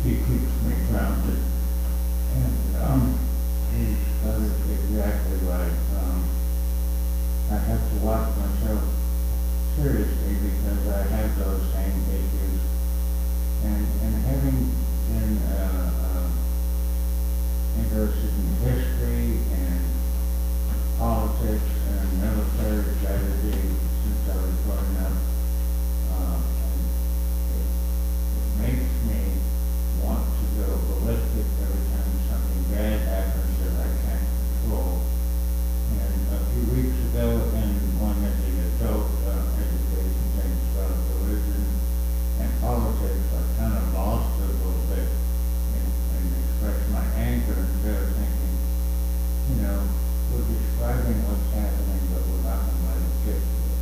he keeps me grounded. And he's got it exactly right. I have to watch myself seriously because I have those same issues. And having been interested in history and politics and military strategy since I was growing up, it makes me want to go ballistic every time something bad happens that I can't control. And a few weeks ago, in one of the adult education things about religion and politics, I kind of lost it a little bit and expressed my anger instead of thinking, you know, we're describing what's happening, but we're not going to let it get to it.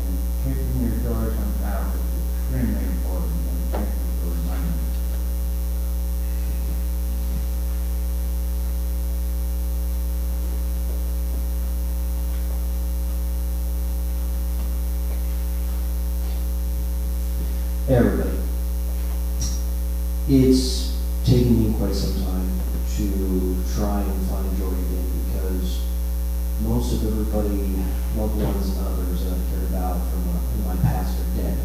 And keeping your doors somehow is extremely important, and thank you for reminding me. Hey everybody. It's taken me quite some time to try and find joy again because most of everybody, loved ones and others that I've cared about in my past are dead.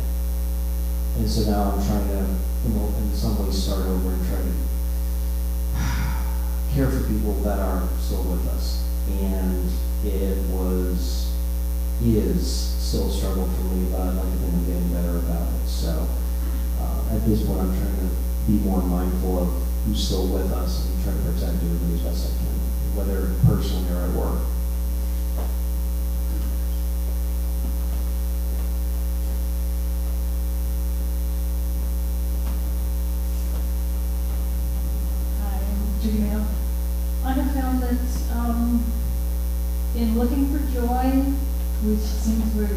And so now I'm trying to, in some ways start over and try to care for people that are still with us. And it is still a struggle for me, but I'd like to think I'm getting better about it. So at this point, I'm trying to be more mindful of who's still with us and try to protect everybody as best I can, whether personally or at work. Hi, I'm Julia. I have found that in looking for joy, which seems we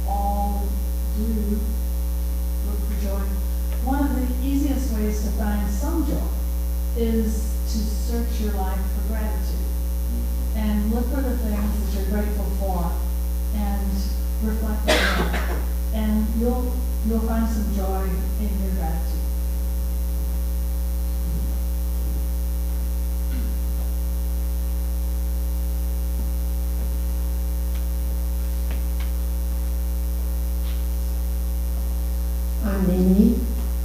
all do look for joy, one of the easiest ways to find some joy is to search your life for gratitude and look for the things that you're grateful for and reflect on them. And you'll find some joy in your gratitude. I'm Mimi,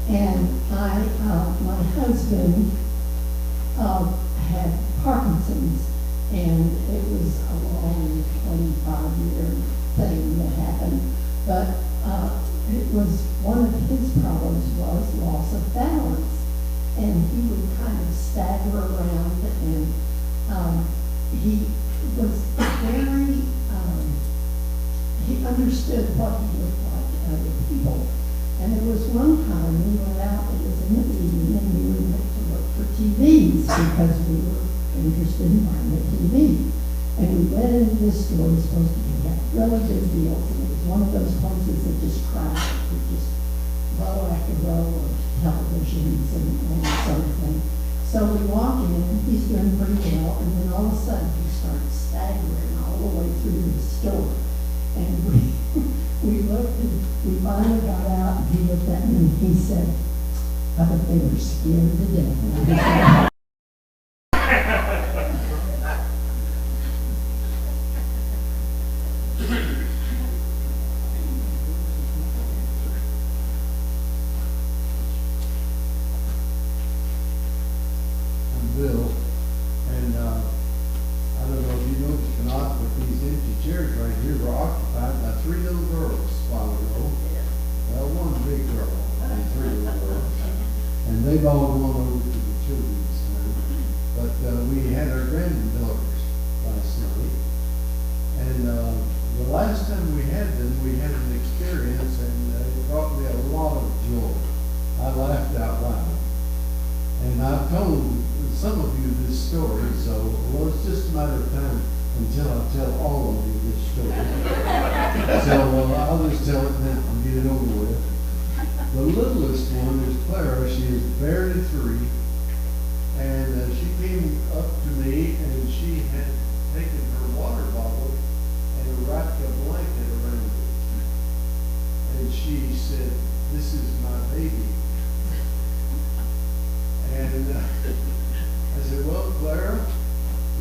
and my husband had Parkinson's, and it was a long 25-year thing that happened. But it was one of his problems was loss of balance, and he would kind of stagger around, and he was very he understood what he looked like to other people. And there was one time we went out, it was in the evening, and we went to look for TVs because we were interested in buying a TV. And we went into this store, it was supposed to be a really good deal, and it was one of those places that just crowded, with just row after row of televisions and that sort of thing. So we walk in, and he's doing pretty well, and then all of a sudden he starts staggering all the way through the store. And we looked, and we finally got out, and he looked at me and he said, I bet they were scared to death. they've all gone over to the children's home. But we had our granddaughters last night. And the last time we had them, we had an experience, and it brought me a lot of joy. I laughed out loud. And I've told some of you this story, so well, it's just a matter of time until I tell all of you this story. So I'll just tell it now and get it over with. The littlest one is Clara. She is barely 3. And she came up to me, and she had taken her water bottle and wrapped a blanket around it. And she said, "This is my baby." And I said, "Well, Clara,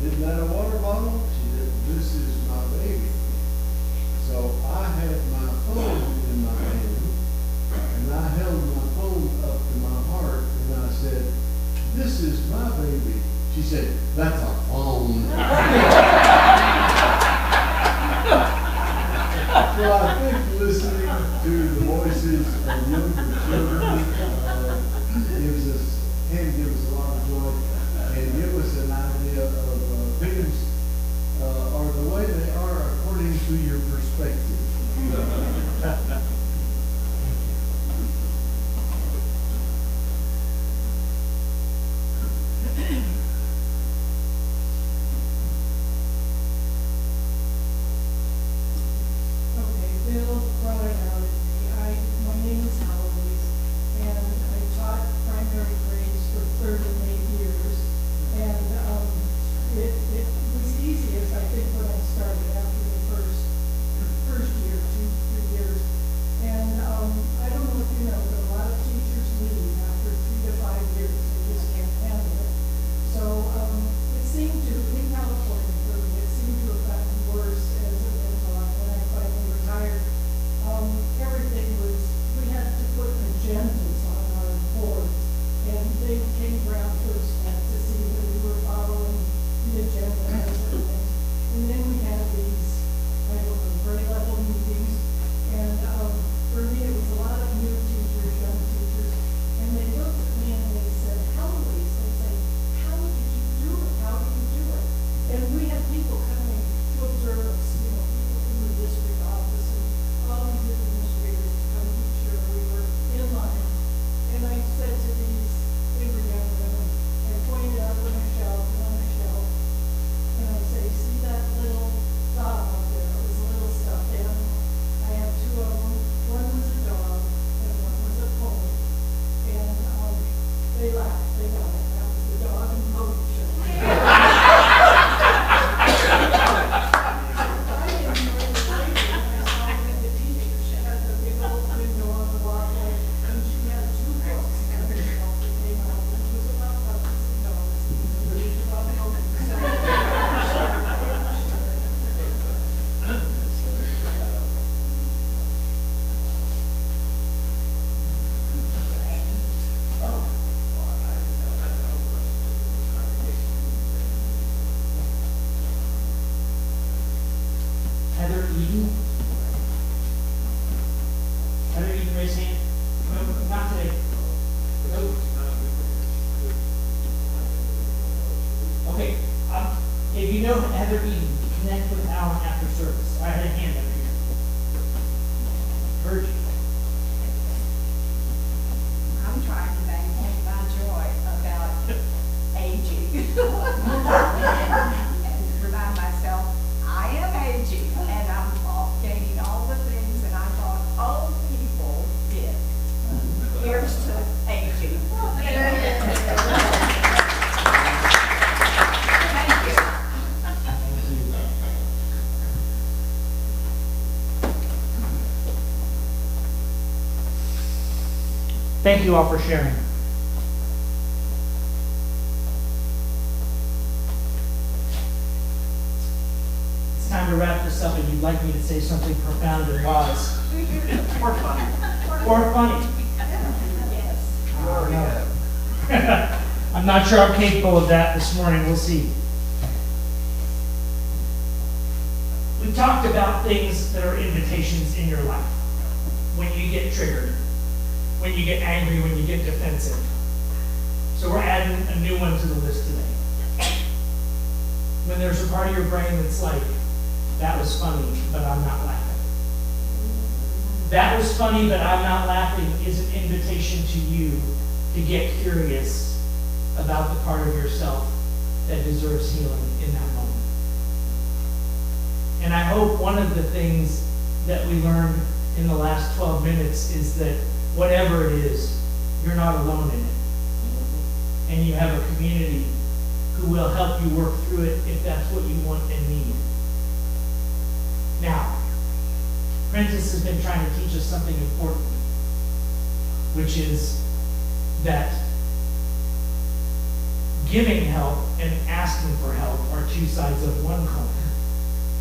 isn't that a water bottle?" She said, "This is my baby." So I had my phone in my hand, and I held my phone up to my heart, and I said, "This is my baby." She said, "That's a phone." Well, I think listening to the voices of younger children can give us a lot of joy and give us an idea of things are the way they are according to your perspective. Okay, Bill brought it out at me. My name is Howard, and I taught primary grades for 38 years. And it was easiest, I think, when I started after the first year, 2-3 years. And I don't know if you know, but a lot of teachers leave after 3 to 5 years. They just can't handle it. So it seemed to, in California for me, it seemed to have gotten worse as it went on. When I finally retired, everything was, we had to put agendas on our boards, and they came around first to see that we were following the agenda and everything. And then we had these, I don't know, grade level meetings, and for me it was a lot of new teachers, young teachers, and they looked at me and they said, "How, Louise?" They say, "How did you do it? How do you do it?" And we had people coming to observe us, people from the district office, and all these administrators to come make sure we were in line. And I said to these bigger young women, I pointed up on a shelf, and I say, "See that little dog up there? It was a little stuffed animal. I have 2 of them. One was a dog, and one was a pony." And they laughed. They got it. That was the dog and pony show. Heather Eden? Heather Eden, raise hand. No, not today. Nope. Okay, if you know Heather Eden, connect with Alan after service. I had a hand up here. Heard you. I'm trying to maintain my joy about aging. And remind myself, I am aging, and I'm gaining all the things that I thought old people did. Here's to aging. Thank you. Thank you all for sharing. It's time to wrap this up, and you'd like me to say something profound and wise. Or funny. Or funny. Yes. I'm not sure I'm capable of that this morning. We'll see. We talked about things that are invitations in your life. When you get triggered, when you get angry, when you get defensive. So we're adding a new one to the list today. When there's a part of your brain that's like, that was funny, but I'm not laughing. That was funny, but I'm not laughing is an invitation to you to get curious about the part of yourself that deserves healing in that moment. And I hope one of the things that we learned in the last 12 minutes is that whatever it is, you're not alone in it. And you have a community who will help you work through it if that's what you want and need. Now, Prentis has been trying to teach us something important, which is that giving help and asking for help are two sides of one coin.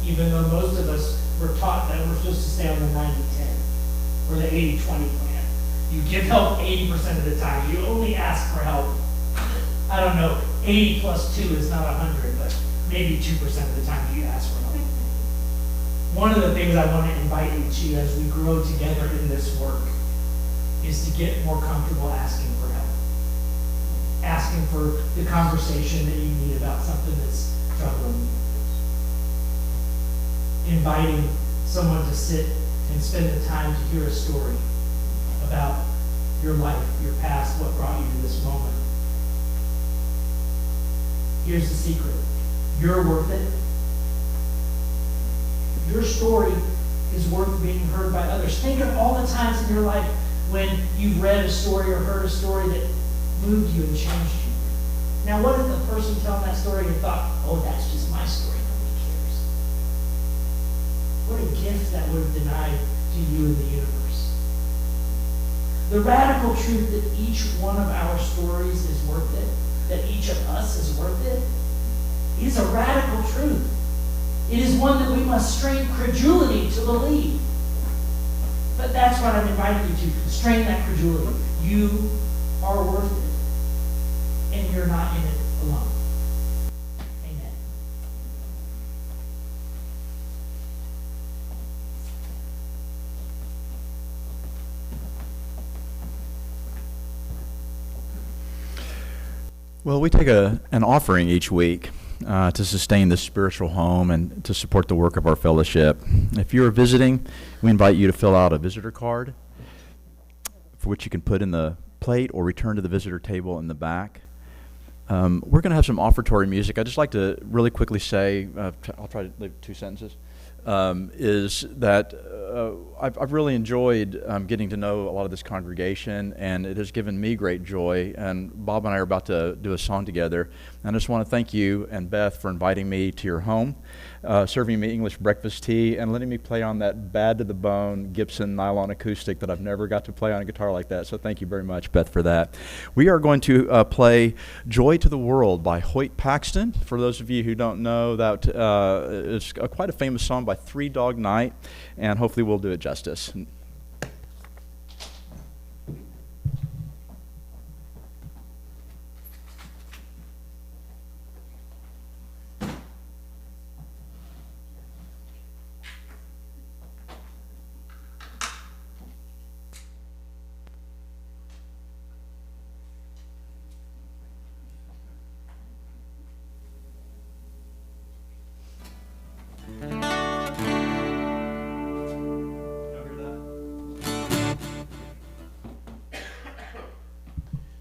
Even though most of us were taught that we're supposed to stay on the 90-10 or the 80-20 plan. You give help 80% of the time. You only ask for help. I don't know, 80 plus 2 is not 100, but maybe 2% of the time you ask for help. One of the things I want to invite you to as we grow together in this work is to get more comfortable asking for help. Asking for the conversation that you need about something that's troubling you. Inviting someone to sit and spend the time to hear a story about your life, your past, what brought you to this moment. Here's the secret. You're worth it. Your story is worth being heard by others. Think of all the times in your life when you've read a story or heard a story that moved you and changed you. Now, what if the person telling that story had thought, oh, that's just my story, nobody cares? What a gift that would have denied to you in the universe. The radical truth that each one of our stories is worth it, that each of us is worth it, is a radical truth. It is one that we must strain credulity to believe. But that's what I'm inviting you to. Strain that credulity. You are worth it. And you're not in it alone. Amen. Well, we take an offering each week to sustain this spiritual home and to support the work of our fellowship. If you're visiting, we invite you to fill out a visitor card for which you can put in the plate or return to the visitor table in the back. We're going to have some offertory music. I'd just like to really quickly say, I'll try to leave 2 sentences, is that I've really enjoyed getting to know a lot of this congregation, and it has given me great joy. And Bob and I are about to do a song together. And I just want to thank you and Beth for inviting me to your home, serving me English breakfast tea, and letting me play on that bad-to-the-bone Gibson nylon acoustic that I've never got to play on a guitar like that. So thank you very much, Beth, for that. We are going to play Joy to the World by Hoyt Paxton. For those of you who don't know, that is quite a famous song by Three Dog Night, and hopefully we'll do it justice.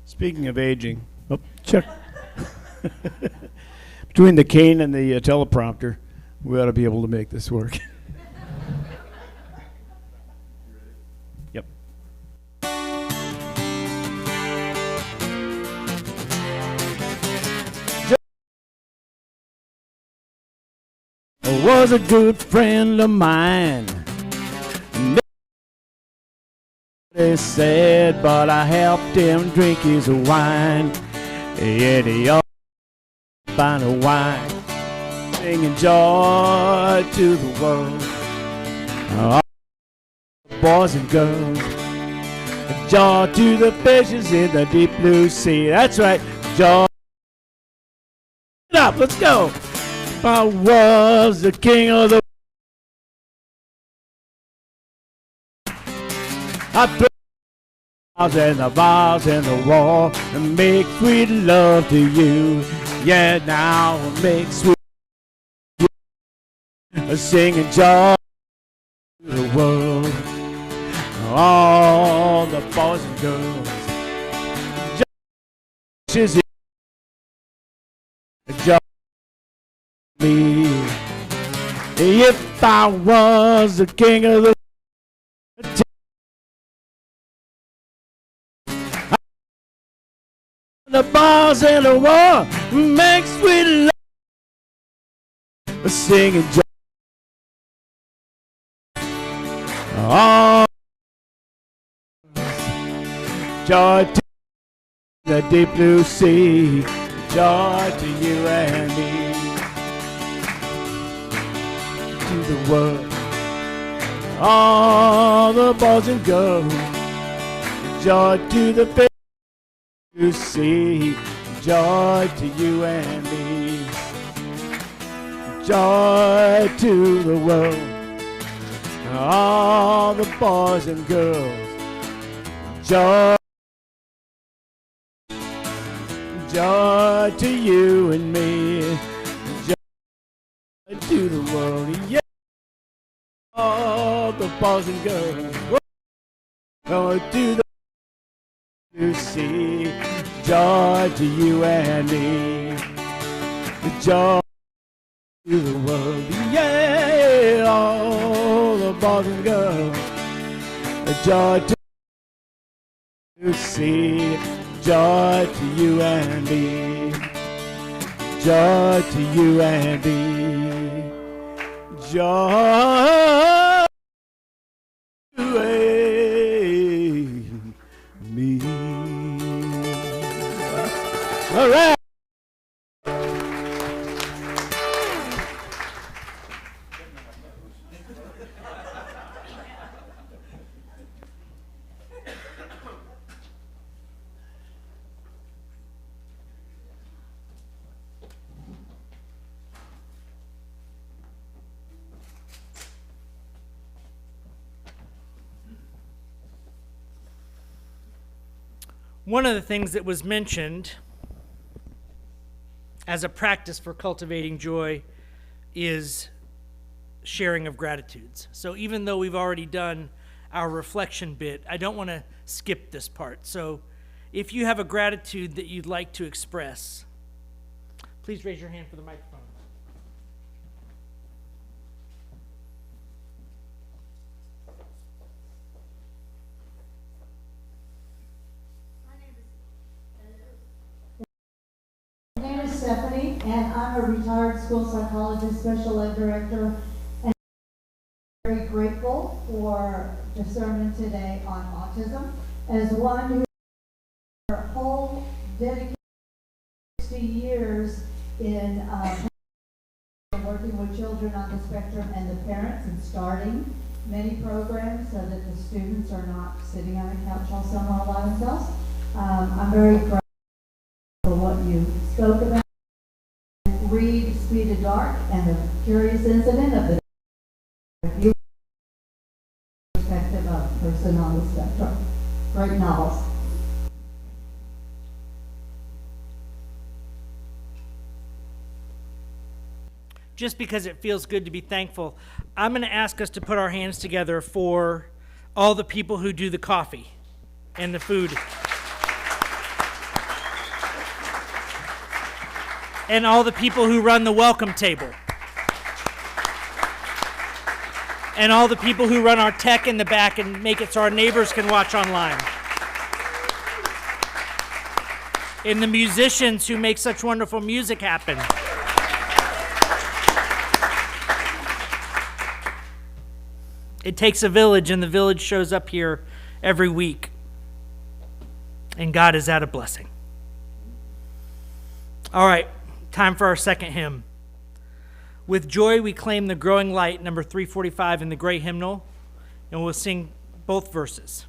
Speaking of aging, check. Between the cane and the teleprompter, we ought to be able to make this work. Yep. Was a good friend of mine. They said, but I helped him drink his wine. Yeah, they all find a wine, singing joy to the world. All boys and girls, joy to the fishes in the deep blue sea. That's right, joy. Get up, let's go. I was the king of the. I And the bars and the wall and make sweet love to you. Yeah, now make sweet singing joy to the world. All the boys and girls. Just joy me. If I was the king of the bars and the wall make sweet love singing joy. Oh, joy to the deep blue sea, joy to you and me, to the world, all the boys and girls, joy to the big blue sea, joy to you and me, joy to the world. All the boys and girls, joy, joy to you and me, joy to the world, yeah. All the boys and girls, joy to the you see, joy to you and me, joy to the world, yeah. All the boys and girls, joy to see, joy to you and me, joy to you and me, joy to you and me. All right. One of the things that was mentioned as a practice for cultivating joy is sharing of gratitudes. So even though we've already done our reflection bit, I don't want to skip this part. So if you have a gratitude that you'd like to express, please raise your hand for the microphone. My name is Stephanie, and I'm a retired school psychologist, special ed director, and I'm very grateful for the sermon today on autism. As one who her whole dedicated 60 years in working with children on the spectrum and the parents and starting many programs so that the students are not sitting on a couch all summer all by themselves. I'm very grateful for what you spoke about. Read Speed of Dark and the curious incident of the perspective of a person on the spectrum. Great novels. Just because it feels good to be thankful, I'm going to ask us to put our hands together for all the people who do the coffee and the food. And all the people who run the welcome table. And all the people who run our tech in the back and make it so our neighbors can watch online. And the musicians who make such wonderful music happen. It takes a village, and the village shows up here every week. And God is at a blessing. All right. Time for our second hymn. With joy we claim the growing light, number 345 in the gray hymnal, and we'll sing both verses.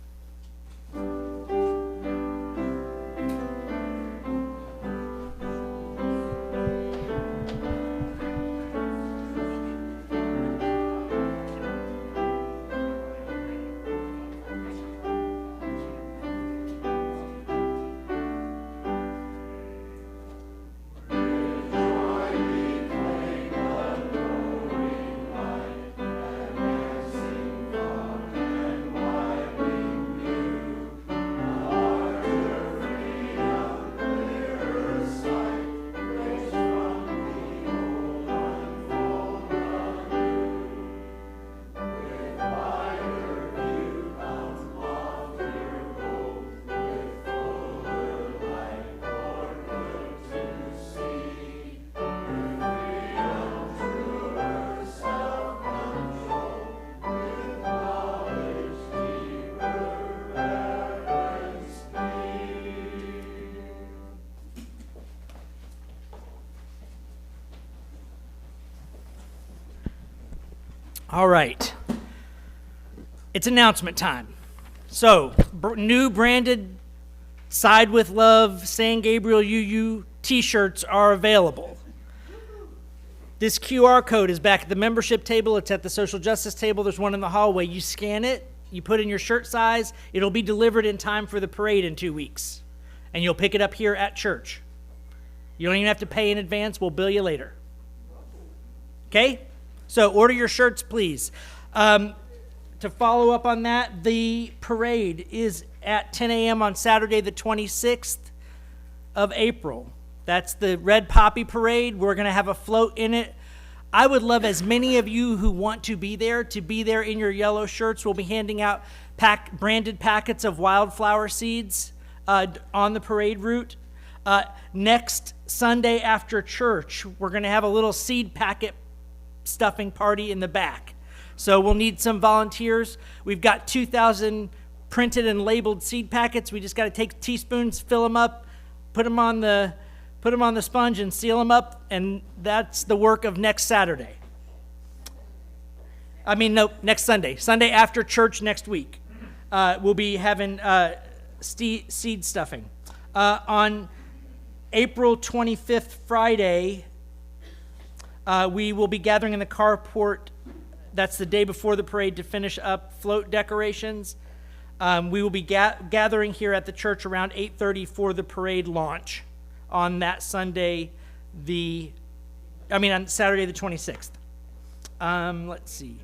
All right. It's announcement time. So, new branded Side with Love, San Gabriel UU t-shirts are available. This QR code is back at the membership table. It's at the social justice table. There's one in the hallway. You scan it, you put in your shirt size. It'll be delivered in time for the parade in 2 weeks. And you'll pick it up here at church. You don't even have to pay in advance. We'll bill you later. Okay? So order your shirts, please. To follow up on that, the parade is at 10 a.m. on Saturday, the 26th of April. That's the Red Poppy Parade. We're going to have a float in it. I would love as many of you who want to be there in your yellow shirts. We'll be handing out branded packets of wildflower seeds on the parade route. Next Sunday after church, we're going to have a little seed packet stuffing party in the back. So we'll need some volunteers. We've got 2,000 printed and labeled seed packets. We just got to take teaspoons, fill them up, put them on the sponge and seal them up, and that's the work of next Saturday. Next Sunday. Sunday after church next week. We'll be having seed stuffing. On April 25th, Friday, we will be gathering in the carport. That's the day before the parade to finish up float decorations. We will be gathering here at the church around 8:30 for the parade launch on that Saturday the 26th. Let's see.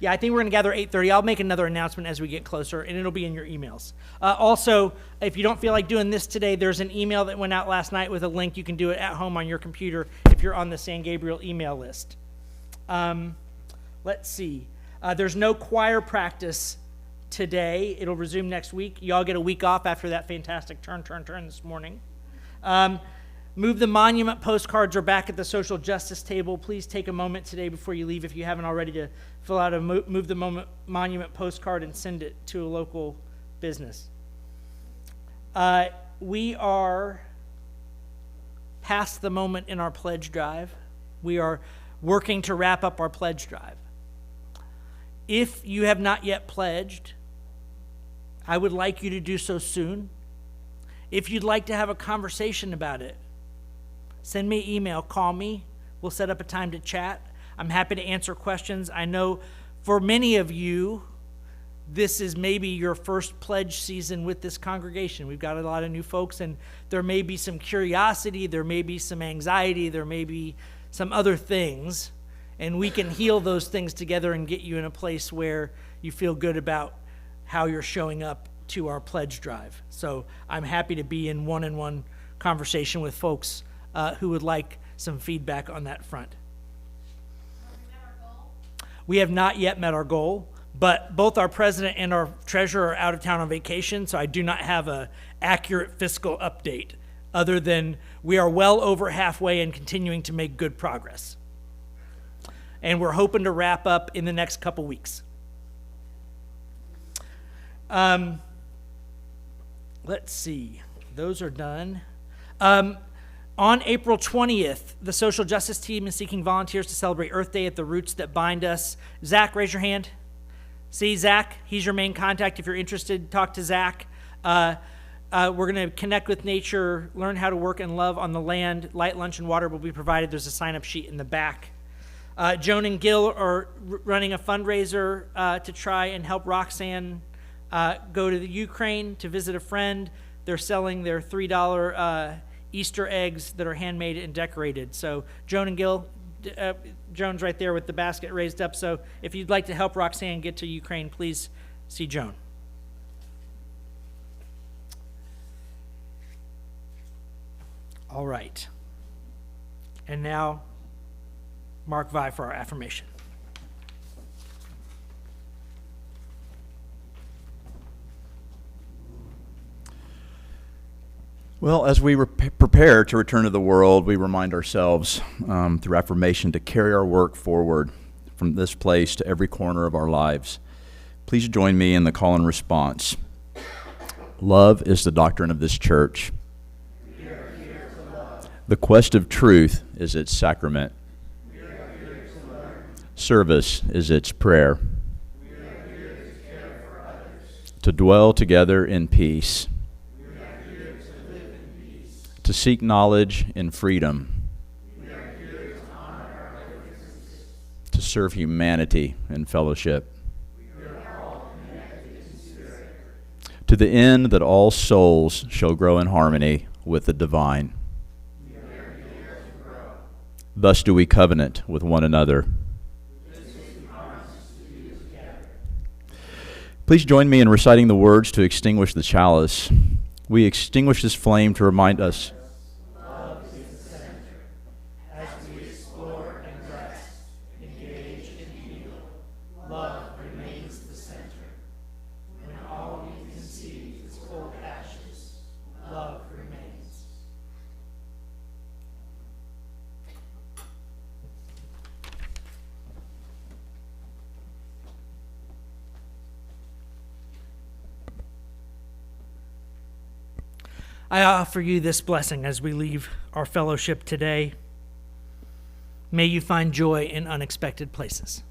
Yeah, I think we're going to gather 8:30. I'll make another announcement as we get closer, and it'll be in your emails. Also, if you don't feel like doing this today, there's an email that went out last night with a link. You can do it at home on your computer if you're on the San Gabriel email list. Let's see. There's no choir practice today. It'll resume next week. Y'all get a week off after that fantastic turn this morning. Move the monument postcards are back at the social justice table. Please take a moment today before you leave, if you haven't already, to fill out a Move the Monument postcard and send it to a local business. We are past the moment in our pledge drive. We are working to wrap up our pledge drive. If you have not yet pledged, I would like you to do so soon. If you'd like to have a conversation about it, send me an email, call me. We'll set up a time to chat. I'm happy to answer questions. I know for many of you, this is maybe your first pledge season with this congregation. We've got a lot of new folks, and there may be some curiosity, there may be some anxiety, there may be some other things, and we can heal those things together and get you in a place where you feel good about how you're showing up to our pledge drive. So I'm happy to be in one-on-one conversation with folks who would like some feedback on that front. We have not yet met our goal, but both our president and our treasurer are out of town on vacation, so I do not have an accurate fiscal update other than we are well over halfway and continuing to make good progress. And we're hoping to wrap up in the next couple weeks. Let's see. Those are done. On April 20th, the social justice team is seeking volunteers to celebrate Earth Day at the Roots That Bind Us. Zach, raise your hand. See, Zach, he's your main contact. If you're interested, talk to Zach. We're going to connect with nature, learn how to work and love on the land. Light, lunch, and water will be provided. There's a sign-up sheet in the back. Joan and Gil are running a fundraiser to try and help Roxanne go to the Ukraine to visit a friend. They're selling their $3 Easter eggs that are handmade and decorated. So Joan and Gil, Joan's right there with the basket raised up. So if you'd like to help Roxanne get to Ukraine, please see Joan. All right. And now, Mark Vi for our affirmation. Well, as we prepare to return to the world, we remind ourselves through affirmation to carry our work forward from this place to every corner of our lives. Please join me in the call and response. Love is the doctrine of this church. The quest of truth is its sacrament. Service is its prayer. To dwell together in peace. To seek knowledge in freedom. To serve humanity in fellowship. To the end that all souls shall grow in harmony with the divine. Thus do we covenant with one another. Please join me in reciting the words to extinguish the chalice. We extinguish this flame to remind us. Love is the center. As we explore and rest, engage and heal, love remains the center. When all we can see is cold ashes, love remains. I offer you this blessing as we leave our fellowship today. May you find joy in unexpected places.